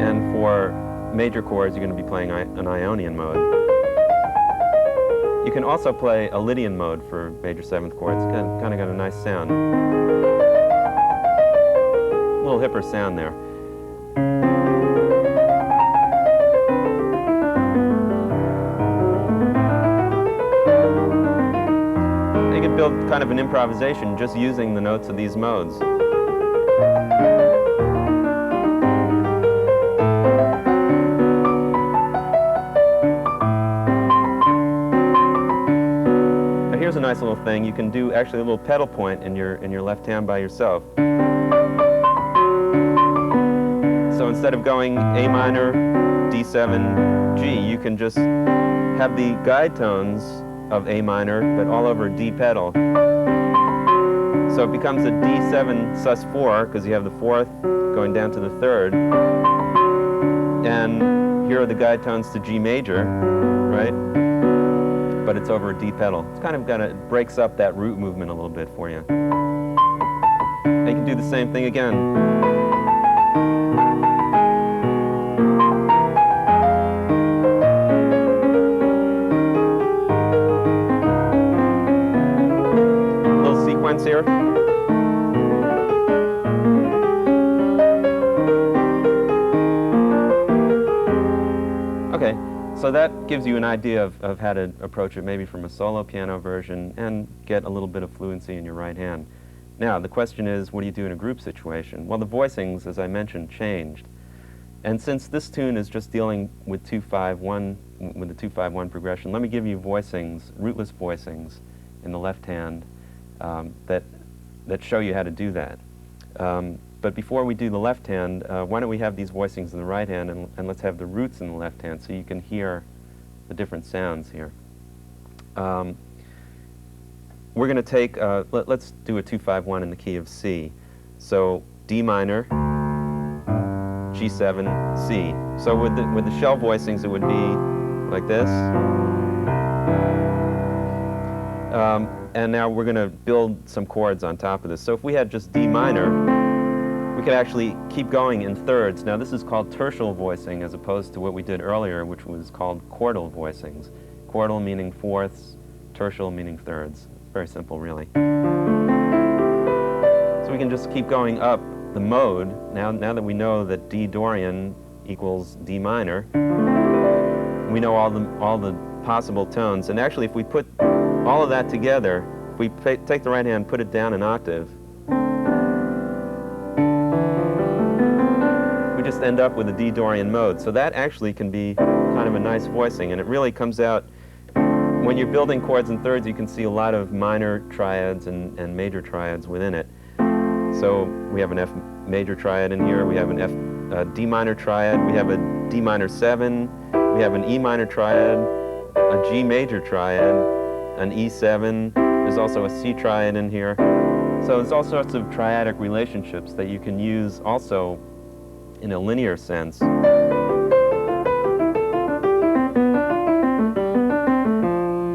And for major chords, you're going to be playing an Ionian mode. You can also play a Lydian mode for major 7th chords. Kind of got a nice sound. A little hipper sound there. You can build kind of an improvisation just using the notes of these modes. Now here's a nice little thing. You can do actually a little pedal point in your left hand by yourself. So instead of going A minor, D D7, G. You can just have the guide tones of A minor, but all over a D pedal. So it becomes a D7 sus4, because you have the fourth going down to the third. And here are the guide tones to G major, right? But it's over a D pedal. It's kind of breaks up that root movement a little bit for you. And you can do the same thing again. Little sequence here. Okay, so that gives you an idea of how to approach it, maybe from a solo piano version, and get a little bit of fluency in your right hand. Now, the question is, what do you do in a group situation? Well, the voicings, as I mentioned, changed. And since this tune is just dealing with 2-5-1, with the 2-5-1 progression, let me give you voicings, rootless voicings in the left hand that show you how to do that. But before we do the left hand, why don't we have these voicings in the right hand, and let's have the roots in the left hand so you can hear the different sounds here. We're going to take, let's do a 2-5-1 in the key of C. So D minor, G7, C. So with the shell voicings, it would be like this. And now we're going to build some chords on top of this. So if we had just D minor, we could actually keep going in thirds. Now this is called tertial voicing as opposed to what we did earlier, which was called chordal voicings. Chordal meaning fourths, tertial meaning thirds. Very simple, really. So we can just keep going up the mode. Now that we know that D Dorian equals D minor, we know all the possible tones. And actually, if we put all of that together, if we take the right hand, put it down an octave, we just end up with a D Dorian mode. So that actually can be kind of a nice voicing, and it really comes out. When you're building chords in thirds, you can see a lot of minor triads and major triads within it. So we have an F major triad in here, we have an D minor triad, we have a D minor 7, we have an E minor triad, a G major triad, an E7, there's also a C triad in here. So there's all sorts of triadic relationships that you can use also in a linear sense.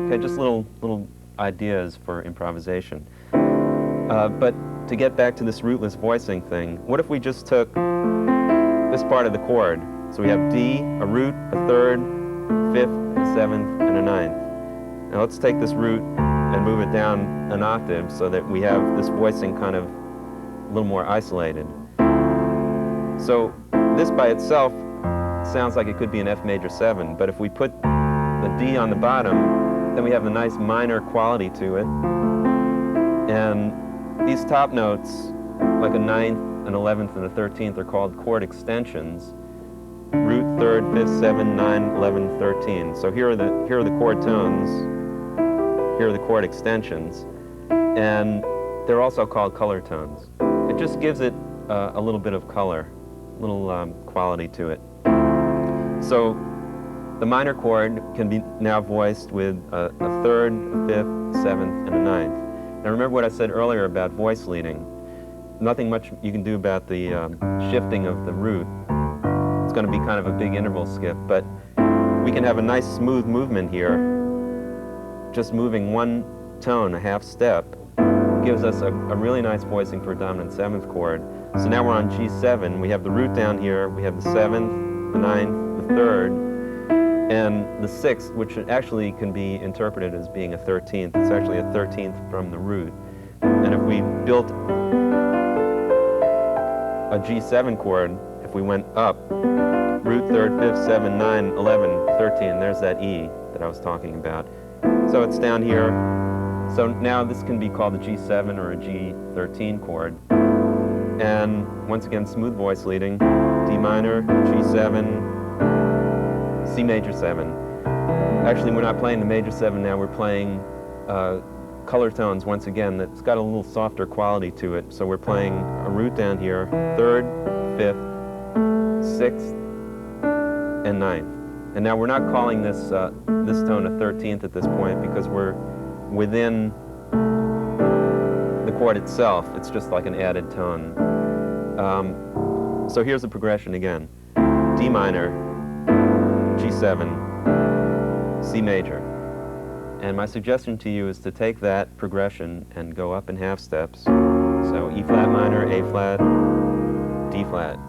Okay, just little ideas for improvisation. But to get back to this rootless voicing thing, what if we just took this part of the chord? So we have D, a root, a third, fifth, a seventh, and a ninth. Now let's take this root and move it down an octave so that we have this voicing kind of a little more isolated. So this by itself sounds like it could be an F major 7, but if we put the D on the bottom, then we have a nice minor quality to it. And these top notes, like a 9th, an 11th, and a 13th, are called chord extensions. Root, 3rd, 5th, 7, 9, 11, 13. So here are the chord tones. Here are the chord extensions. And they're also called color tones. It just gives it a little bit of color, a little quality to it. So the minor chord can be now voiced with a 3rd, a 5th, 7th, and a 9th. Now remember what I said earlier about voice leading. Nothing much you can do about the shifting of the root. It's going to be kind of a big interval skip, but we can have a nice smooth movement here. Just moving one tone, a half step, gives us a really nice voicing for a dominant 7th chord. So now we're on G7. We have the root down here. We have the 7th, the 9th, the 3rd, and the 6th, which actually can be interpreted as being a 13th. It's actually a 13th from the root. And if we built a G7 chord, if we went up, root, 3rd, 5th, 7, 9, 11, 13, there's that E that I was talking about. So it's down here. So now this can be called a G7 or a G13 chord. And once again, smooth voice leading, D minor, G7, C major 7. Actually, we're not playing the major 7 now, we're playing color tones once again that's got a little softer quality to it. So we're playing a root down here, 3rd, 5th, 6th, and ninth. And now we're not calling this, this tone a 13th at this point because we're within the chord itself. It's just like an added tone. So here's the progression again. D minor, G7, C major. And my suggestion to you is to take that progression and go up in half steps. So E flat minor, A flat, D flat.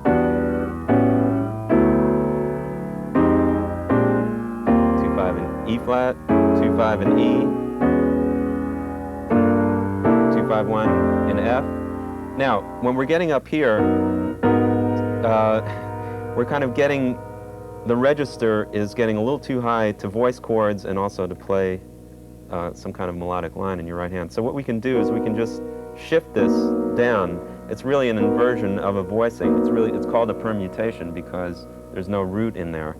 2-5 in E flat, 2-5 in E, 2-5-1 in F. Now, when we're getting up here, we're kind of getting, the register is getting a little too high to voice chords and also to play some kind of melodic line in your right hand. So what we can do is we can just shift this down. It's really an inversion of a voicing. It's called a permutation because there's no root in there.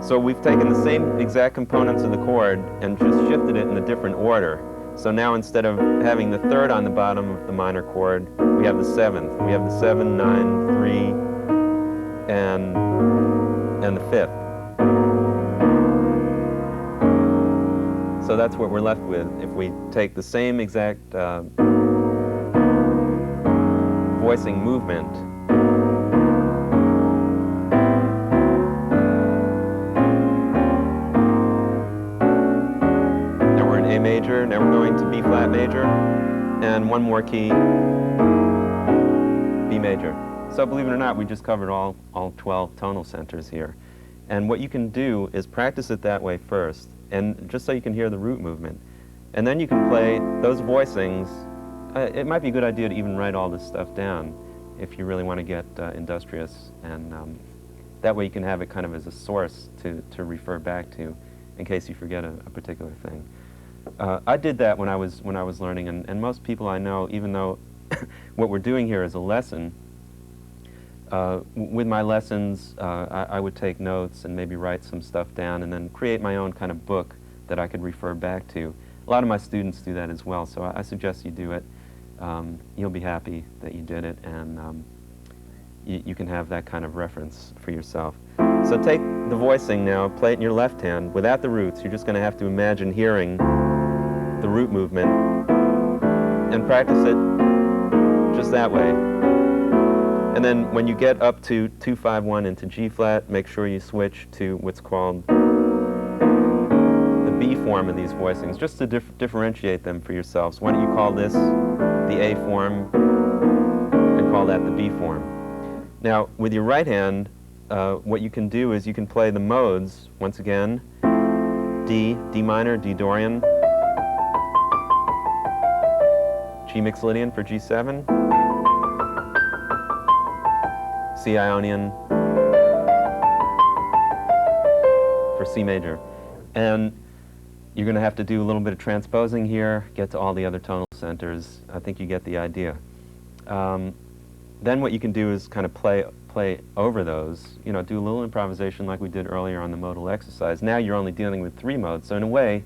So we've taken the same exact components of the chord and just shifted it in a different order. So now instead of having the third on the bottom of the minor chord, we have the seventh. We have the 7, 9, 3, and the fifth. So that's what we're left with if we take the same exact voicing movement. Now we're in A major, now we're going to B flat major, and one more key, B major. So believe it or not, we just covered all 12 tonal centers here. And what you can do is practice it that way first, and just so you can hear the root movement. And then you can play those voicings. It might be a good idea to even write all this stuff down if you really want to get industrious, and that way you can have it kind of as a source to refer back to in case you forget a particular thing. I did that when I was learning, and most people I know, even though what we're doing here is a lesson, with my lessons, I would take notes and maybe write some stuff down and then create my own kind of book that I could refer back to. A lot of my students do that as well, so I suggest you do it. You'll be happy that you did it, and you can have that kind of reference for yourself. So take the voicing now, play it in your left hand without the roots. You're just going to have to imagine hearing the root movement and practice it just that way. And then when you get up to 2-5-1 into G flat, make sure you switch to what's called the B form of these voicings, just to differentiate them for yourselves. Why don't you call this the A form and call that the B form. Now, with your right hand, what you can do is you can play the modes, once again, D, D minor, D Dorian, G Mixolydian for G7, C Ionian for C major. And you're going to have to do a little bit of transposing here, get to all the other tonal centers. I think you get the idea. Then what you can do is kind of play over those, you know, do a little improvisation like we did earlier on the modal exercise. Now you're only dealing with 3 modes, so in a way,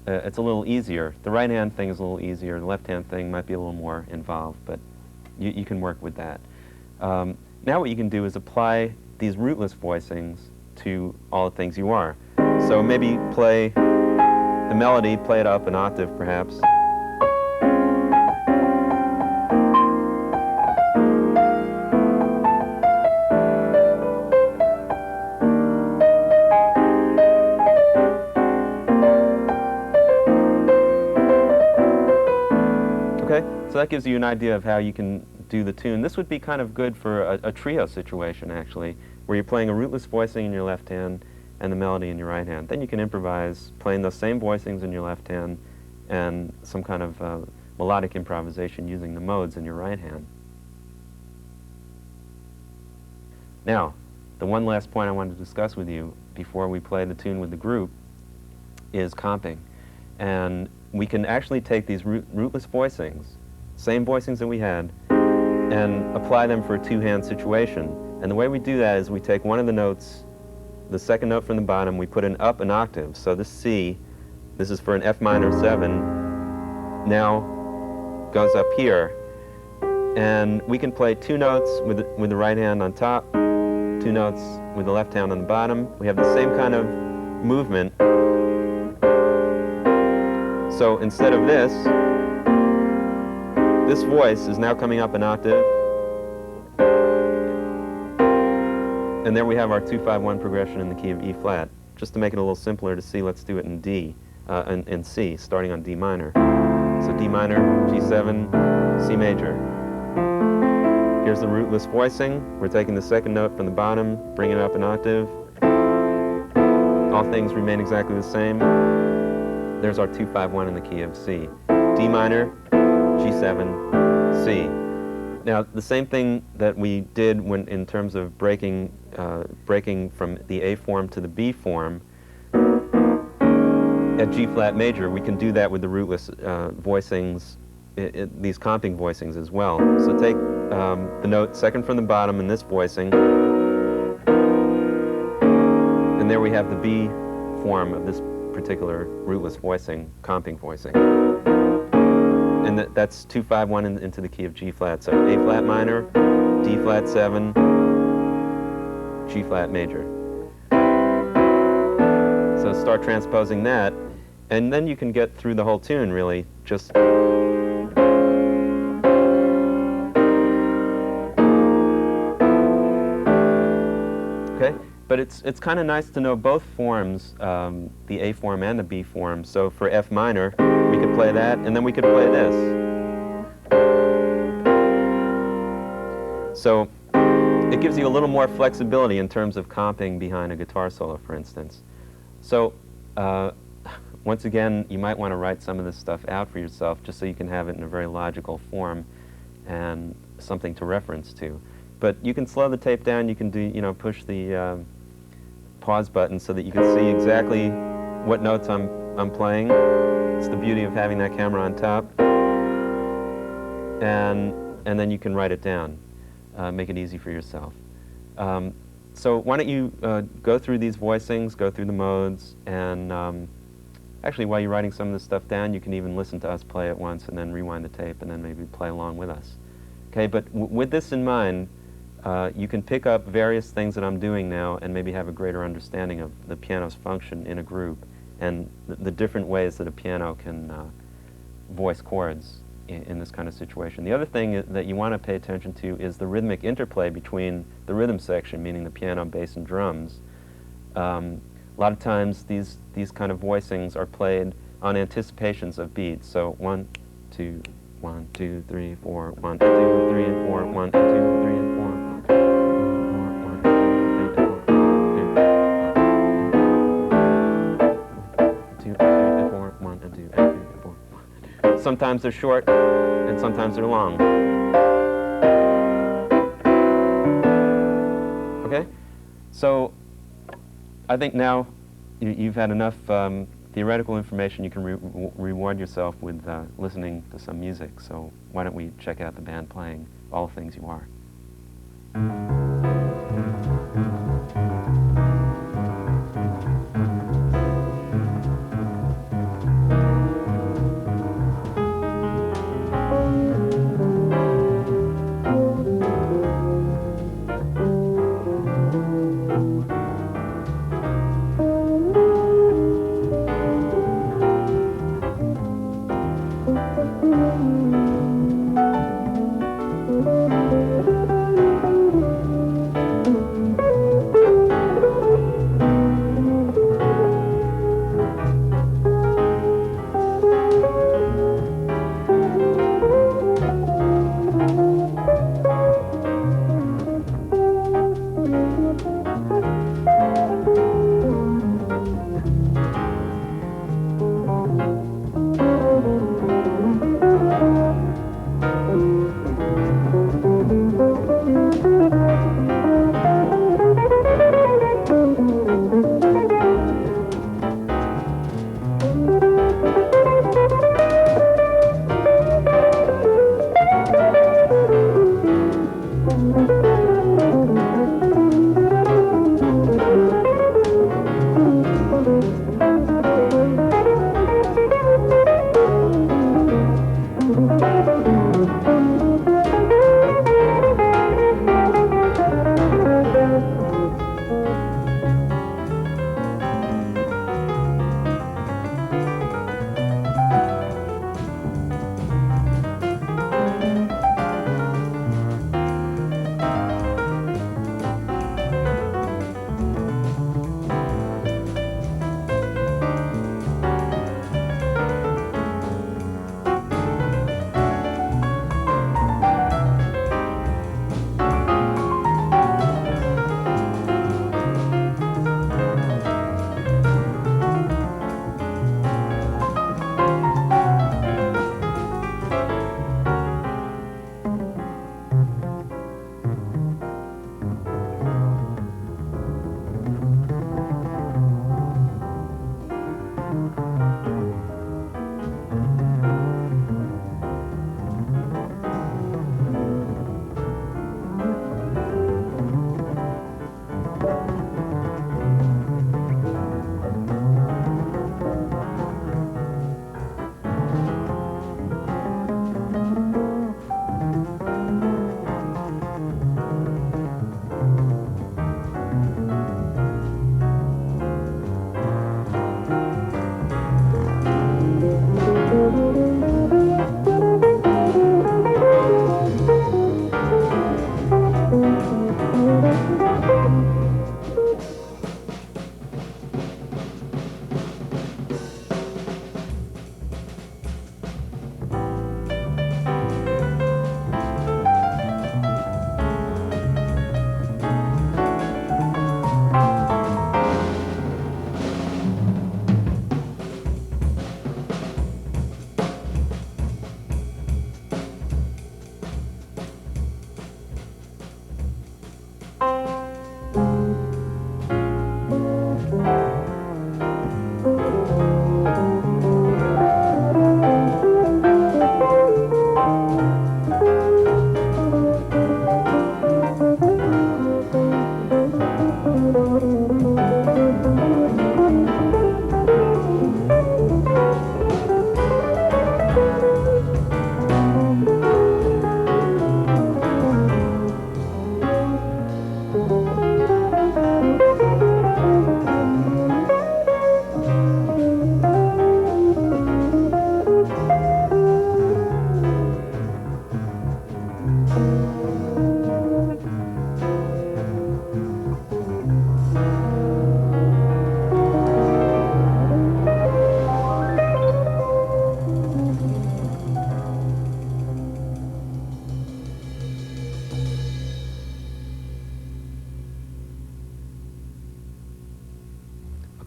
it's a little easier. The right-hand thing is a little easier. The left-hand thing might be a little more involved, but you can work with that. Now what you can do is apply these rootless voicings to all the things you are. So maybe play the melody, play it up an octave perhaps. Okay, so that gives you an idea of how you can do the tune. This would be kind of good for a trio situation, actually, where you're playing a rootless voicing in your left hand and the melody in your right hand. Then you can improvise playing those same voicings in your left hand and some kind of melodic improvisation using the modes in your right hand. Now, the one last point I wanted to discuss with you before we play the tune with the group is comping. And we can actually take these rootless voicings, same voicings that we had, and apply them for a two-hand situation. And the way we do that is we take one of the notes, the second note from the bottom, we put it up an octave. So this C, this is for an F minor 7, now goes up here. And we can play 2 notes with the right hand on top, two notes with the left hand on the bottom. We have the same kind of movement. So instead of this voice is now coming up an octave. And there we have our 2-5-1 progression in the key of E flat. Just to make it a little simpler to see, let's do it in D, in C, starting on D minor. So D minor, G7, C major. Here's the rootless voicing. We're taking the second note from the bottom, bringing it up an octave. All things remain exactly the same. There's our 2-5-1 in the key of C. D minor, G7, C. Now, the same thing that we did when, in terms of breaking from the A form to the B form, at G flat major, we can do that with the rootless voicings, these comping voicings as well. So take the note second from the bottom in this voicing, and there we have the B form of this particular rootless voicing, comping voicing. And that's 2-5-1 into the key of G flat. So A flat minor, D flat 7, G flat major. So start transposing that, and then you can get through the whole tune really just okay. But it's kind of nice to know both forms, the A form and the B form. So for F minor, we could play that, and then we could play this. So it gives you a little more flexibility in terms of comping behind a guitar solo, for instance. So once again, you might want to write some of this stuff out for yourself just so you can have it in a very logical form and something to reference to. But you can slow the tape down. You can do, push the pause button so that you can see exactly what notes I'm playing. It's the beauty of having that camera on top. And then you can write it down. Make it easy for yourself. So why don't you go through these voicings, go through the modes, and actually while you're writing some of this stuff down, you can even listen to us play it once and then rewind the tape and then maybe play along with us. Okay, but with this in mind, you can pick up various things that I'm doing now and maybe have a greater understanding of the piano's function in a group and the different ways that a piano can voice chords in this kind of situation. The other thing that you want to pay attention to is the rhythmic interplay between the rhythm section, meaning the piano, bass, and drums. A lot of times these kind of voicings are played on anticipations of beats. So 1, 2, 1, 2, 3, 4, 1, 2, 3, and 4, 1, 2, 3, and 4. Sometimes they're short, and sometimes they're long. Okay? So I think now you've had enough theoretical information. You can reward yourself with listening to some music. So why don't we check out the band playing All the Things You Are.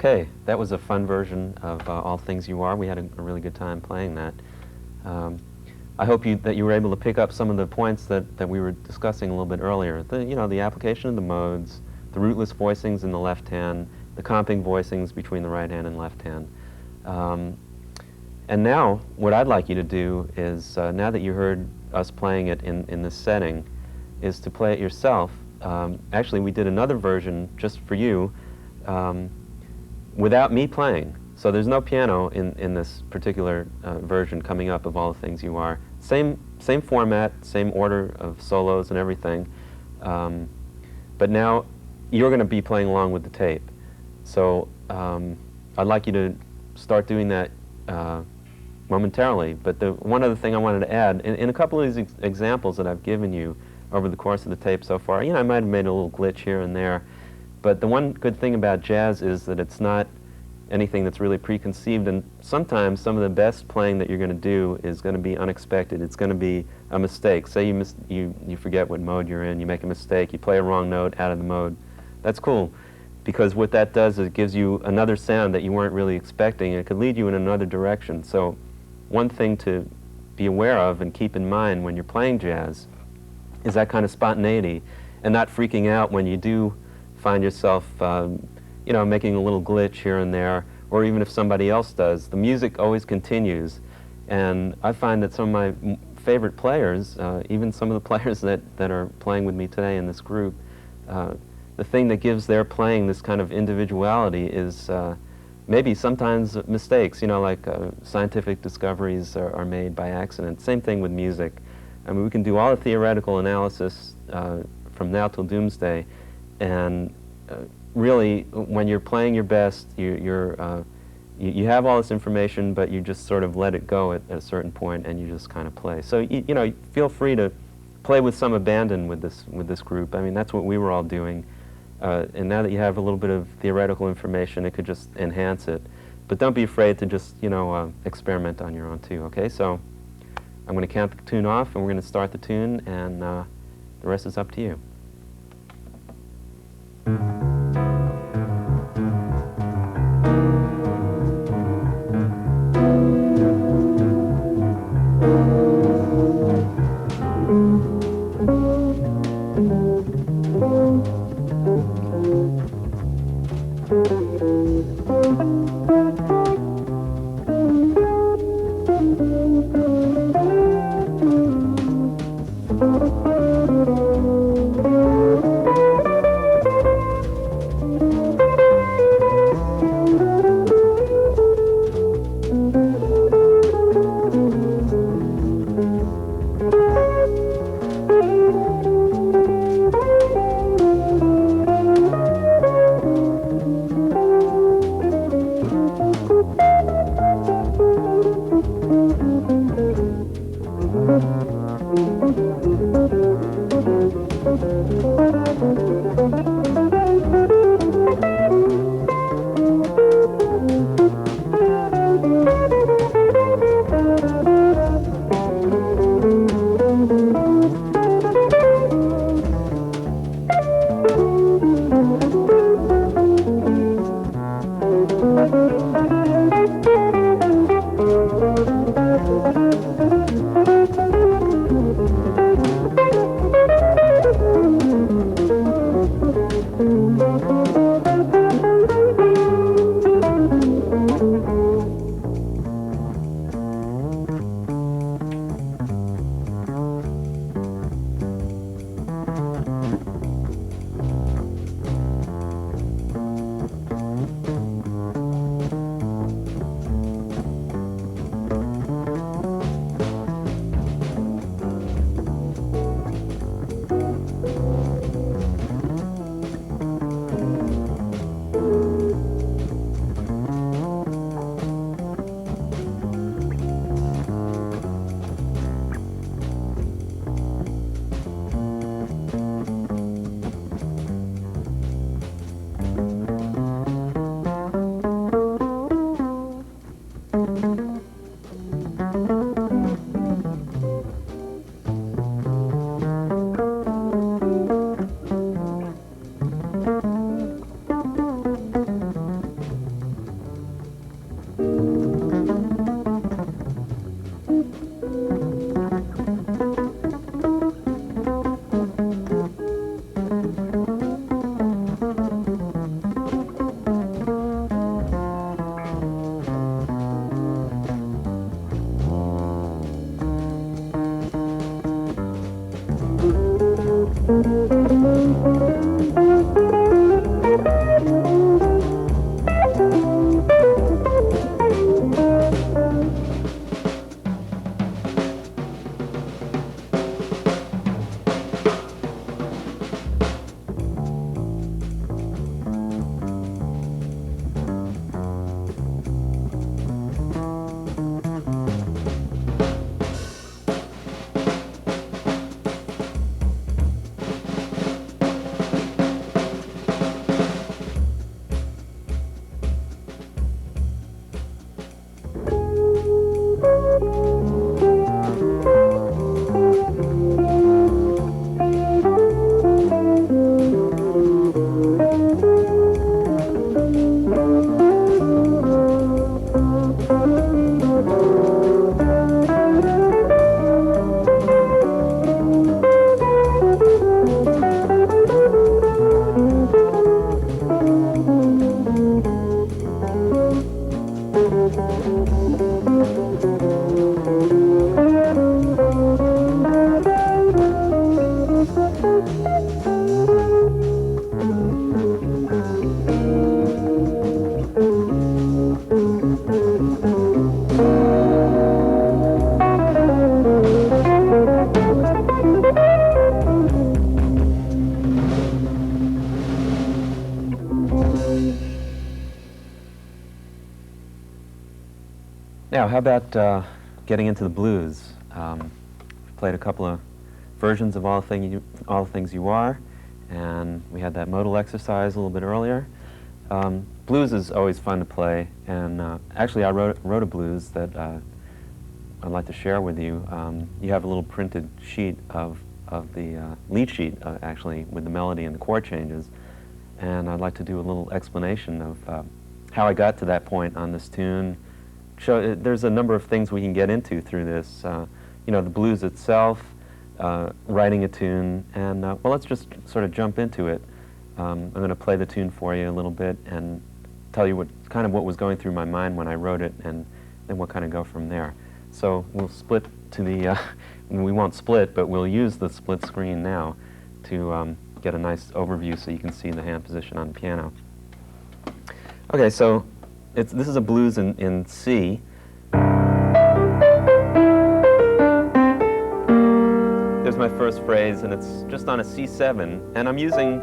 Okay, that was a fun version of All Things You Are. We had a really good time playing that. I hope that you were able to pick up some of the points that we were discussing a little bit earlier. The application of the modes, the rootless voicings in the left hand, the comping voicings between the right hand and left hand. And now, what I'd like you to do is, now that you heard us playing it in this setting, is to play it yourself. Actually, we did another version just for you without me playing. So there's no piano in this particular version coming up of All the Things You Are. Same format, same order of solos and everything. But now you're going to be playing along with the tape. So I'd like you to start doing that momentarily. But the one other thing I wanted to add, in a couple of these examples that I've given you over the course of the tape so far, I might have made a little glitch here and there. But the one good thing about jazz is that it's not anything that's really preconceived, and sometimes some of the best playing that you're going to do is going to be unexpected. It's going to be a mistake. Say you forget what mode you're in, you make a mistake, you play a wrong note out of the mode. That's cool, because what that does is it gives you another sound that you weren't really expecting, and it could lead you in another direction. So one thing to be aware of and keep in mind when you're playing jazz is that kind of spontaneity, and not freaking out when you do find yourself making a little glitch here and there, or even if somebody else does. The music always continues, and I find that some of my favorite players, even some of the players that are playing with me today in this group, the thing that gives their playing this kind of individuality is maybe sometimes mistakes, like scientific discoveries are made by accident. Same thing with music. I mean, we can do all the theoretical analysis from now till doomsday, and really, when you're playing your best, you have all this information, but you just sort of let it go at a certain point, and you just kind of play. So feel free to play with some abandon with this group. I mean, that's what we were all doing. And now that you have a little bit of theoretical information, it could just enhance it. But don't be afraid to just experiment on your own too. Okay, so I'm going to count the tune off, and we're going to start the tune, and the rest is up to you. Now, how about getting into the blues? Played a couple of versions of All Things You Are, and we had that modal exercise a little bit earlier. Blues is always fun to play, and actually I wrote a blues that I'd like to share with you. You have a little printed sheet of the lead sheet, actually, with the melody and the chord changes, and I'd like to do a little explanation of how I got to that point on this tune. There's a number of things we can get into through this. You know, the blues itself, writing a tune, and well, let's just sort of jump into it. I'm going to play the tune for you a little bit and tell you what was going through my mind when I wrote it, and then we'll kind of go from there. So we'll split to the, we won't split, but we'll use the split screen now to get a nice overview so you can see the hand position on the piano. Okay, so this is a blues in C. There's my first phrase, and it's just on a C7, and I'm using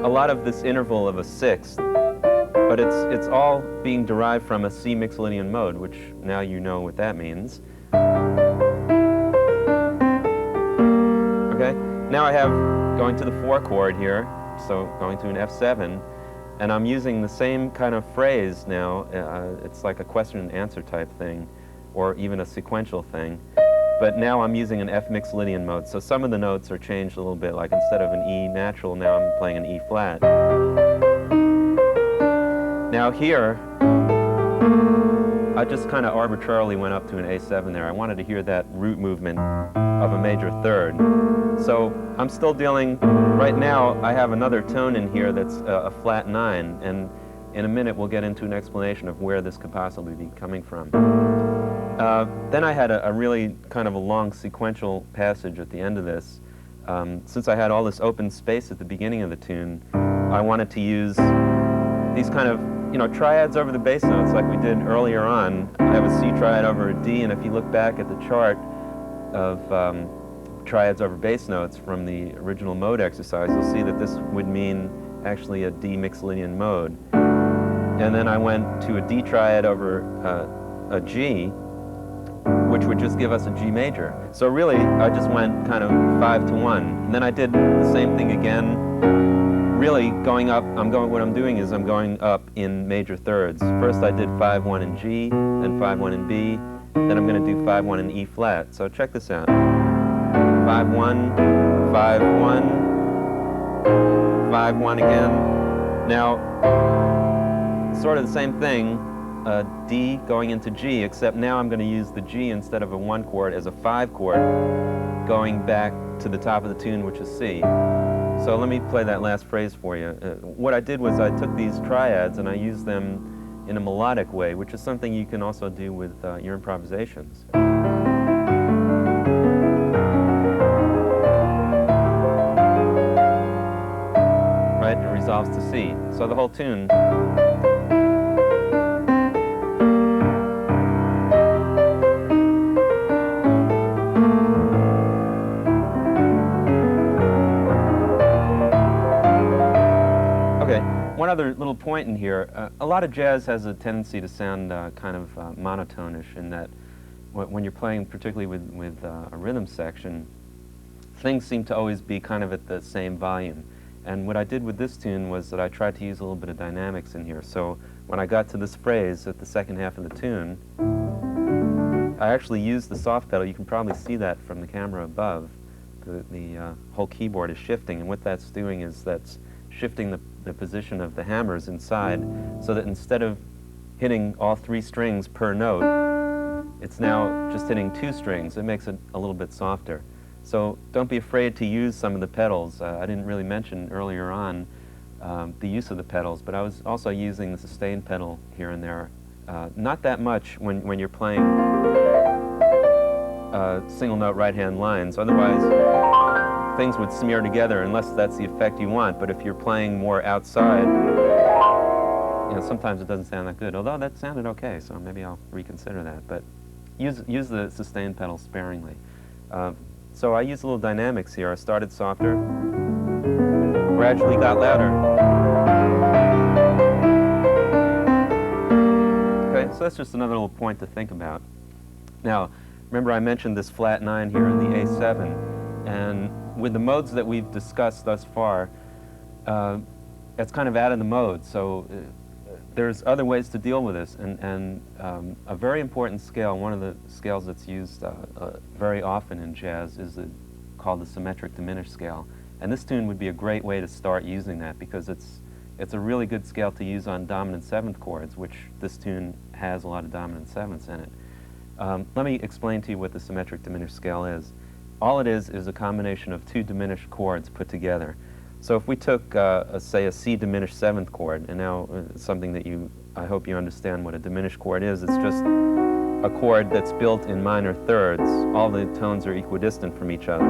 a lot of this interval of a sixth, but it's all being derived from a C mixolydian mode, which now you know what that means. Okay, now I have going to the 4 chord here, so going to an F7, and I'm using the same kind of phrase now. It's like a question and answer type thing, or even a sequential thing. But now I'm using an F mixolydian mode, so some of the notes are changed a little bit. Like instead of an E natural, now I'm playing an E flat. Now here, I just kind of arbitrarily went up to an A7 there. I wanted to hear that root movement of a major third. So I'm still dealing, right now I have another tone in here that's a flat 9, and in a minute we'll get into an explanation of where this could possibly be coming from. Then I had a really kind of a long sequential passage at the end of this. Since I had all this open space at the beginning of the tune, I wanted to use these kind of, triads over the bass notes like we did earlier on. I have a C triad over a D, and if you look back at the chart of triads over bass notes from the original mode exercise, you'll see that this would mean actually a D mixolydian mode. And then I went to a D triad over a G, which would just give us a G major. So really, I just went kind of 5 to 1. And then I did the same thing again, really going up. What I'm doing is I'm going up in major thirds. First I did 5-1 in G, then 5-1 in B, then I'm going to do 5-1 in E flat. So check this out. 5-1, 5-1, 5-1 again. Now, sort of the same thing. D going into G, except now I'm going to use the G instead of a 1 chord as a 5 chord, going back to the top of the tune, which is C. So let me play that last phrase for you. What I did was I took these triads and I used them in a melodic way, which is something you can also do with your improvisations. resolves to C. So the whole tune one other little point in here, a lot of jazz has a tendency to sound kind of monotonish in that when you're playing particularly with a rhythm section, things seem to always be kind of at the same volume. And what I did with this tune was that I tried to use a little bit of dynamics in here. So when I got to this phrase at the second half of the tune, I actually used the soft pedal. You can probably see that from the camera above. The whole keyboard is shifting, and what that's doing is that's shifting the position of the hammers inside so that instead of hitting all 3 strings per note, it's now just hitting 2 strings. It makes it a little bit softer. So don't be afraid to use some of the pedals. I didn't really mention earlier on the use of the pedals, but I was also using the sustain pedal here and there. Not that much when you're playing single note right-hand lines. Otherwise, things would smear together unless that's the effect you want. But if you're playing more outside, you know, sometimes it doesn't sound that good. Although that sounded okay, so maybe I'll reconsider that. But use the sustain pedal sparingly. So I used a little dynamics here. I started softer, gradually got louder. Okay, so that's just another little point to think about. Now, remember I mentioned this flat 9 here in the A7, and with the modes that we've discussed thus far, it's kind of out of the mode, so there's other ways to deal with this, and a very important scale, one of the scales that's used very often in jazz is called the symmetric diminished scale, and this tune would be a great way to start using that because it's a really good scale to use on dominant 7th chords, which this tune has a lot of dominant 7ths in it. Let me explain to you what the symmetric diminished scale is. All it is a combination of 2 diminished chords put together. So if we took, say, a C diminished 7th chord, and now something that I hope you understand what a diminished chord is. It's just a chord that's built in minor thirds. All the tones are equidistant from each other.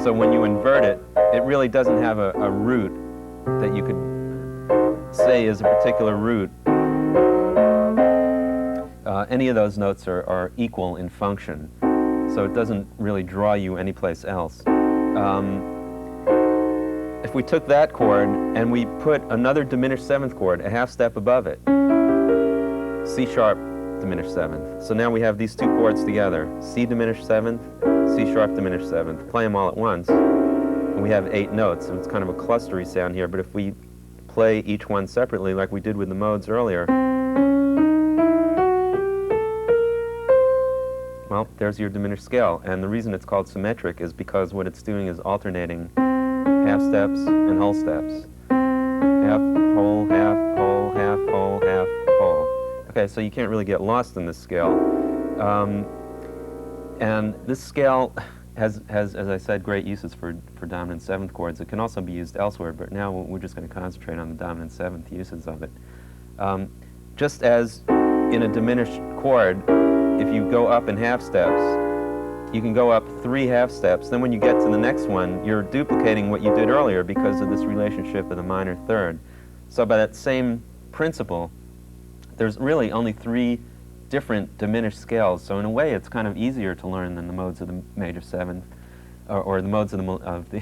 So when you invert it, it really doesn't have a root that you could say is a particular root. Any of those notes are equal in function, so it doesn't really draw you anyplace else. If we took that chord and we put another diminished 7th chord a half step above it, C sharp diminished 7th. So now we have these 2 chords together, C diminished 7th, C sharp diminished 7th. Play them all at once, and we have 8 notes, and it's kind of a clustery sound here, but if we play each one separately like we did with the modes earlier, well, there's your diminished scale. And the reason it's called symmetric is because what it's doing is alternating half steps and whole steps. Half, whole, half, whole, half, whole, half, whole. Okay, so you can't really get lost in this scale. And this scale has, as I said, great uses for dominant 7th chords. It can also be used elsewhere, but now we're just going to concentrate on the dominant 7th uses of it. Just as in a diminished chord, if you go up in half steps, you can go up 3 half steps. Then when you get to the next one, you're duplicating what you did earlier because of this relationship of the minor third. So by that same principle, there's really only 3 different diminished scales. So in a way, it's kind of easier to learn than the modes of the major 7th, or the modes of the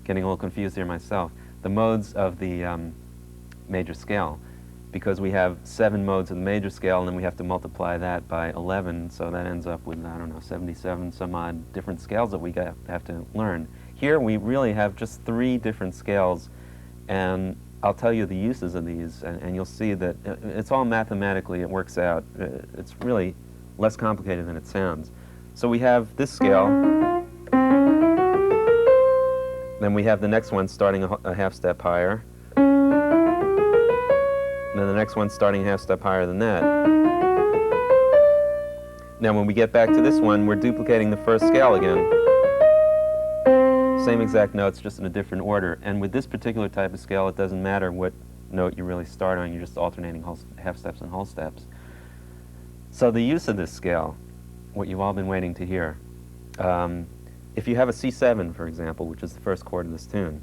getting a little confused here myself, the modes of the major scale. Because we have 7 modes of the major scale, and then we have to multiply that by 11, so that ends up with, I don't know, 77 some odd different scales that we have to learn. Here we really have just 3 different scales, and I'll tell you the uses of these, and you'll see that it's all mathematically, it works out. It's really less complicated than it sounds. So we have this scale, then we have the next one starting a half step higher, and then the next one starting a half step higher than that. Now when we get back to this one, we're duplicating the first scale again. Same exact notes, just in a different order. And with this particular type of scale, it doesn't matter what note you really start on, you're just alternating half steps and whole steps. So the use of this scale, what you've all been waiting to hear. If you have a C7, for example, which is the first chord of this tune,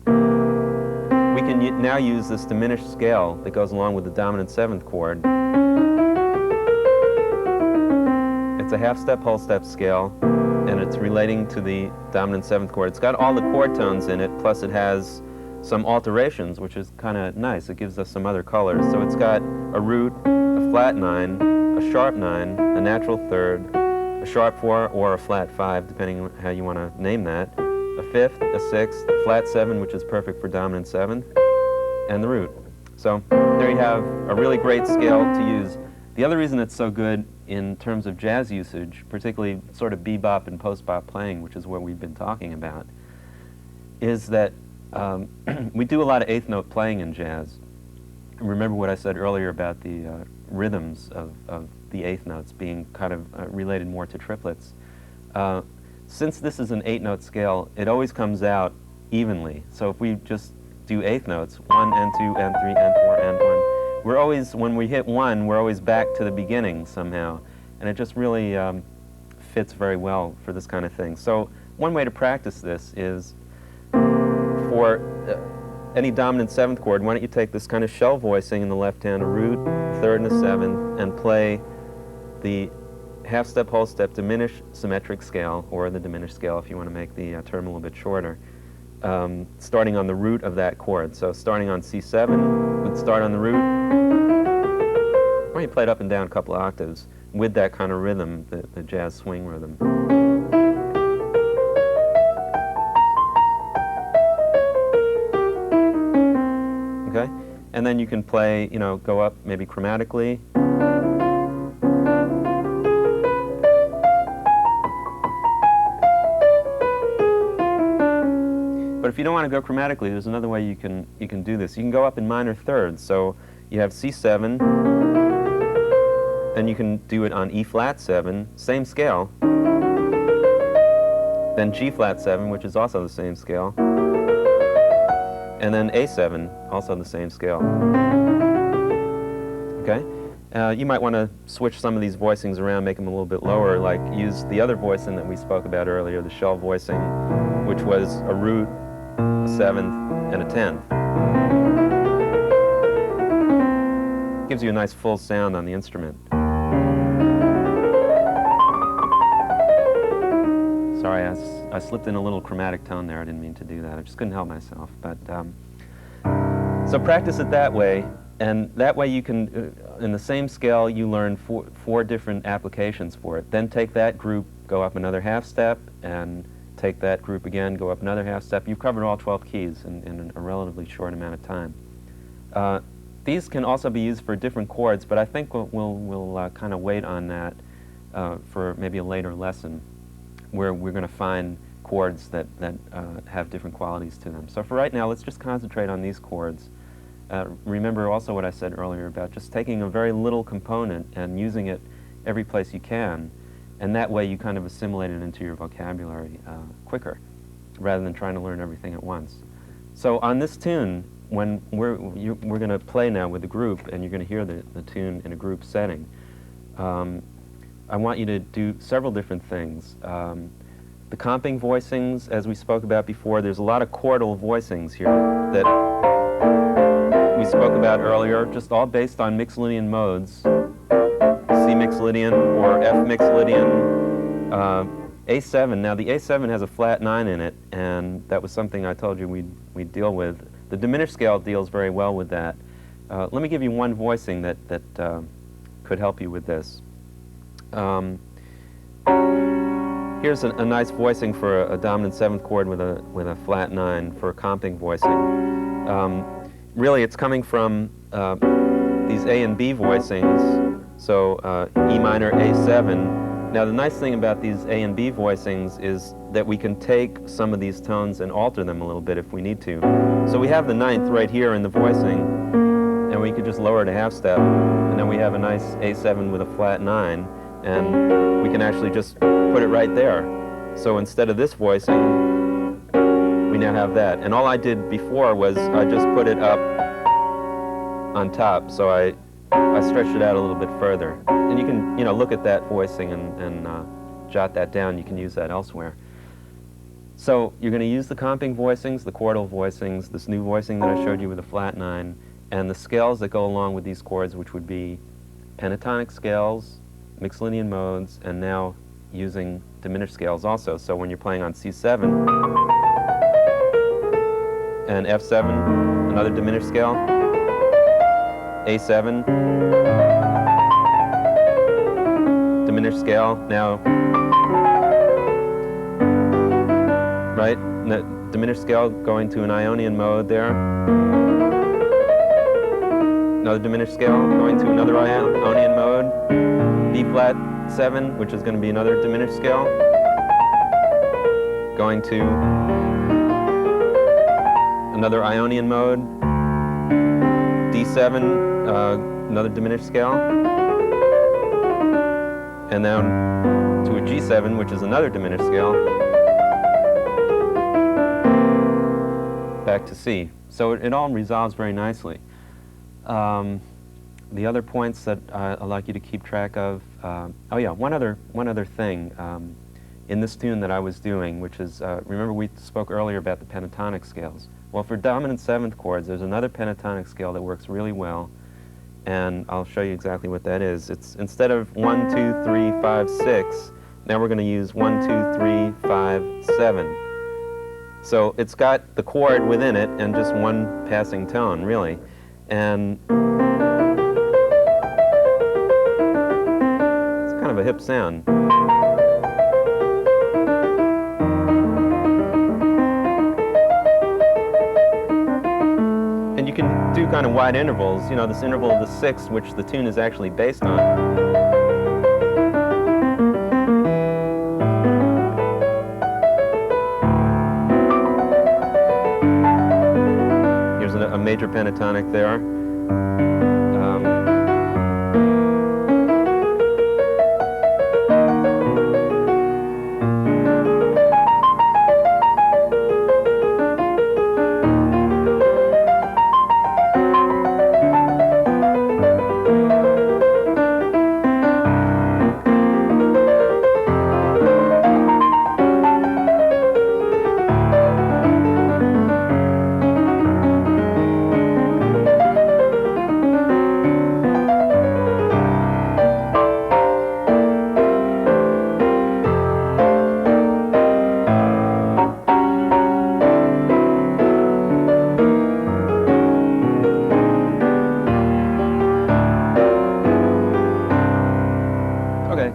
we we can now use this diminished scale that goes along with the dominant 7th chord. It's a half-step, whole-step scale, and it's relating to the dominant 7th chord. It's got all the chord tones in it, plus it has some alterations, which is kind of nice. It gives us some other colors. So it's got a root, a flat 9, a sharp 9, a natural 3rd, a sharp 4, or a flat 5, depending on how you want to name that, a 5th, a 6th, a flat 7, which is perfect for dominant 7th, and the root. So there you have a really great scale to use. The other reason it's so good in terms of jazz usage, particularly sort of bebop and post-bop playing, which is what we've been talking about, is that we do a lot of 8th note playing in jazz. Remember what I said earlier about the rhythms of the 8th notes being kind of related more to triplets. Since this is an 8-note scale, it always comes out evenly. So if we just do 8th notes, 1 and 2 and 3 and 4 and 1, we're always, when we hit 1, we're always back to the beginning somehow. And it just really fits very well for this kind of thing. So one way to practice this is for any dominant 7th chord, why don't you take this kind of shell voicing in the left hand, a root, a 3rd, and a 7th, and play the half-step, whole-step diminished symmetric scale, or the diminished scale if you want to make the term a little bit shorter, starting on the root of that chord. So starting on C7, would start on the root, or you play it up and down a couple of octaves with that kind of rhythm, the jazz swing rhythm. Okay? And then you can play, you know, go up maybe chromatically. But if you don't want to go chromatically, there's another way you can do this. You can go up in minor thirds. So you have C7, then you can do it on E flat 7, same scale, then G flat 7, which is also the same scale, and then A7, also the same scale. Okay? You might want to switch some of these voicings around, make them a little bit lower, like use the other voicing that we spoke about earlier, the shell voicing, which was a root, a 7th, and a 10th. Gives you a nice full sound on the instrument. Sorry, I slipped in a little chromatic tone there. I didn't mean to do that. I just couldn't help myself. But so practice it that way, and that way you can, in the same scale, you learn four different applications for it. Then take that group, go up another half step, and take that group again, go up another half step. You've covered all 12 keys in a relatively short amount of time. These can also be used for different chords, but I think we'll kind of wait on that for maybe a later lesson, where we're going to find chords that have different qualities to them. So for right now, let's just concentrate on these chords. Remember also what I said earlier about just taking a very little component and using it every place you can, and that way you kind of assimilate it into your vocabulary quicker, rather than trying to learn everything at once. So on this tune, when we're going to play now with the group, and you're going to hear the tune in a group setting, I want you to do several different things. The comping voicings, as we spoke about before, there's a lot of chordal voicings here that we spoke about earlier, just all based on Mixolydian modes. C Mixolydian or F Mixolydian. A7, now the A7 has a flat 9 in it, and that was something I told you we'd deal with. The diminished scale deals very well with that. Let me give you one voicing that could help you with this. Here's a nice voicing for a dominant 7th chord with a flat 9 for a comping voicing. Really, it's coming from these A and B voicings, so E minor, A7. Now, the nice thing about these A and B voicings is that we can take some of these tones and alter them a little bit if we need to. So we have the 9th right here in the voicing, and we could just lower it a half step, and then we have a nice A7 with a flat 9, and we can actually just put it right there. So instead of this voicing, we now have that. And all I did before was I just put it up on top, so I stretched it out a little bit further. And you can, look at that voicing and jot that down. You can use that elsewhere. So you're going to use the comping voicings, the chordal voicings, this new voicing that I showed you with a flat 9, and the scales that go along with these chords, which would be pentatonic scales, mixolydian modes, and now using diminished scales also. So when you're playing on C7 and F7, another diminished scale, A7, diminished scale, now, right, diminished scale going to an Ionian mode there, another diminished scale going to another Ionian mode, B flat 7, which is going to be another diminished scale, going to another Ionian mode, D7, another diminished scale, and then to a G7, which is another diminished scale, back to C. So it all resolves very nicely. The other points that I'd like you to keep track of, oh yeah, one other thing in this tune that I was doing, which is, remember we spoke earlier about the pentatonic scales. Well, for dominant 7th chords, there's another pentatonic scale that works really well, and I'll show you exactly what that is. It's instead of 1, 2, 3, 5, 6, now we're going to use 1, 2, 3, 5, 7. So it's got the chord within it and just one passing tone, really. And it's kind of a hip sound. And you can do kind of wide intervals, you know, this interval of the 6th, which the tune is actually based on. Here's a major pentatonic there.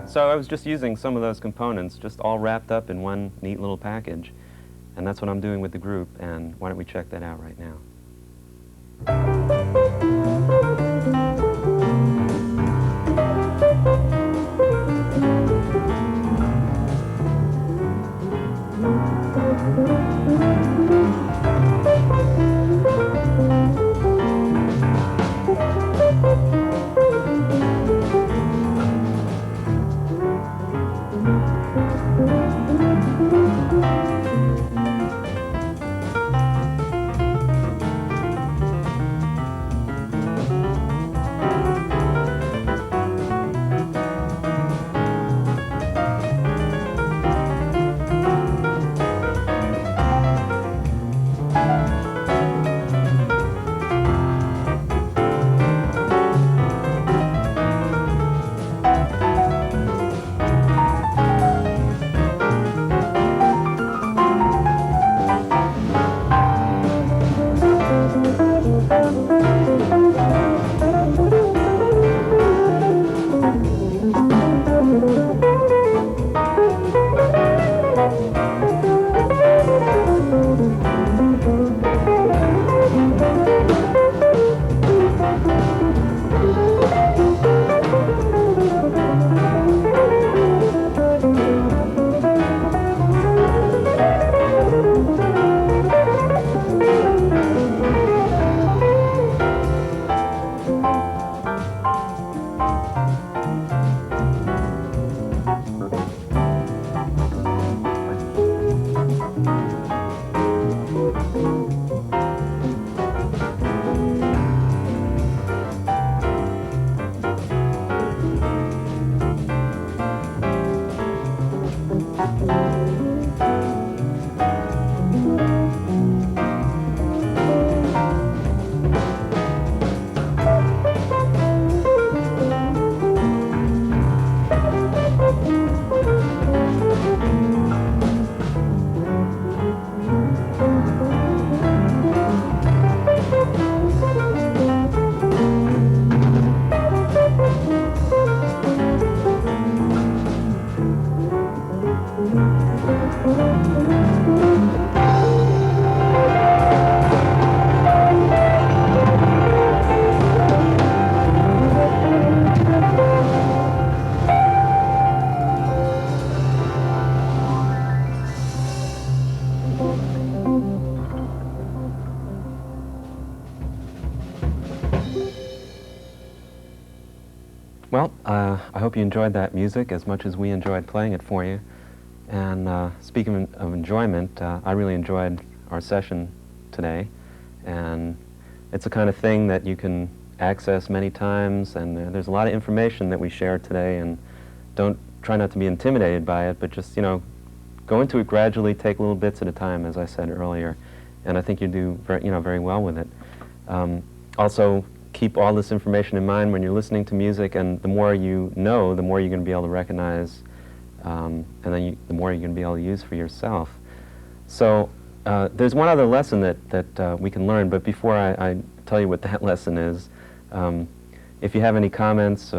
So I was just using some of those components, just all wrapped up in one neat little package. And that's what I'm doing with the group, and why don't we check that out right now. Well, I hope you enjoyed that music as much as we enjoyed playing it for you. And speaking of enjoyment, I really enjoyed our session today. And it's the kind of thing that you can access many times, and there's a lot of information that we shared today, and try not to be intimidated by it, but just, go into it gradually, take little bits at a time, as I said earlier. And I think you do very well with it. Also, keep all this information in mind when you're listening to music, and the more you know, the more you're going to be able to recognize, and then the more you're going to be able to use for yourself. So there's one other lesson that we can learn, but before I tell you what that lesson is, if you have any comments,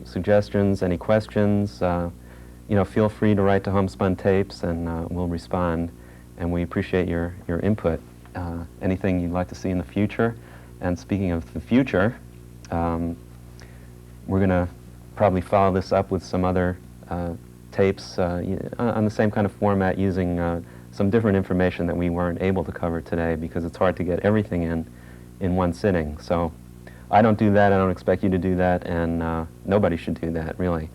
suggestions, any questions, feel free to write to Homespun Tapes, and we'll respond, and we appreciate your input. Anything you'd like to see in the future. And speaking of the future, we're going to probably follow this up with some other tapes on the same kind of format, using some different information that we weren't able to cover today, because it's hard to get everything in one sitting. So I don't do that, I don't expect you to do that, and nobody should do that, really.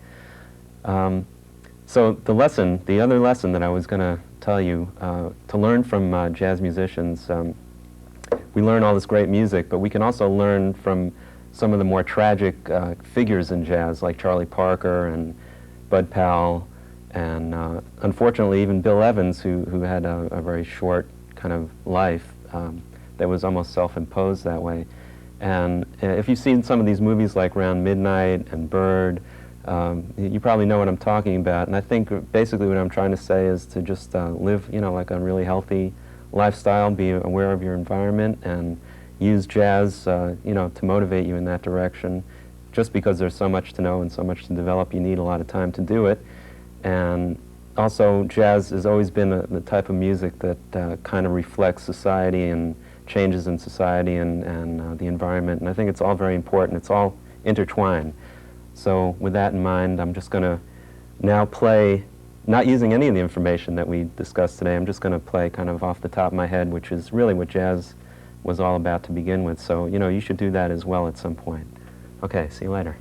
So the other lesson that I was going to tell you, to learn from jazz musicians, we learn all this great music, but we can also learn from some of the more tragic figures in jazz, like Charlie Parker and Bud Powell, and unfortunately even Bill Evans, who had a very short kind of life that was almost self-imposed that way. And if you've seen some of these movies like Round Midnight and Bird, you probably know what I'm talking about. And I think basically what I'm trying to say is to just live, like a really healthy lifestyle, be aware of your environment, and use jazz, to motivate you in that direction. Just because there's so much to know and so much to develop, you need a lot of time to do it. And also, jazz has always been the type of music that kind of reflects society and changes in society and the environment. And I think it's all very important. It's all intertwined. So with that in mind, I'm just going to now play, not using any of the information that we discussed today. I'm just going to play kind of off the top of my head, which is really what jazz was all about to begin with. So, you should do that as well at some point. Okay, see you later.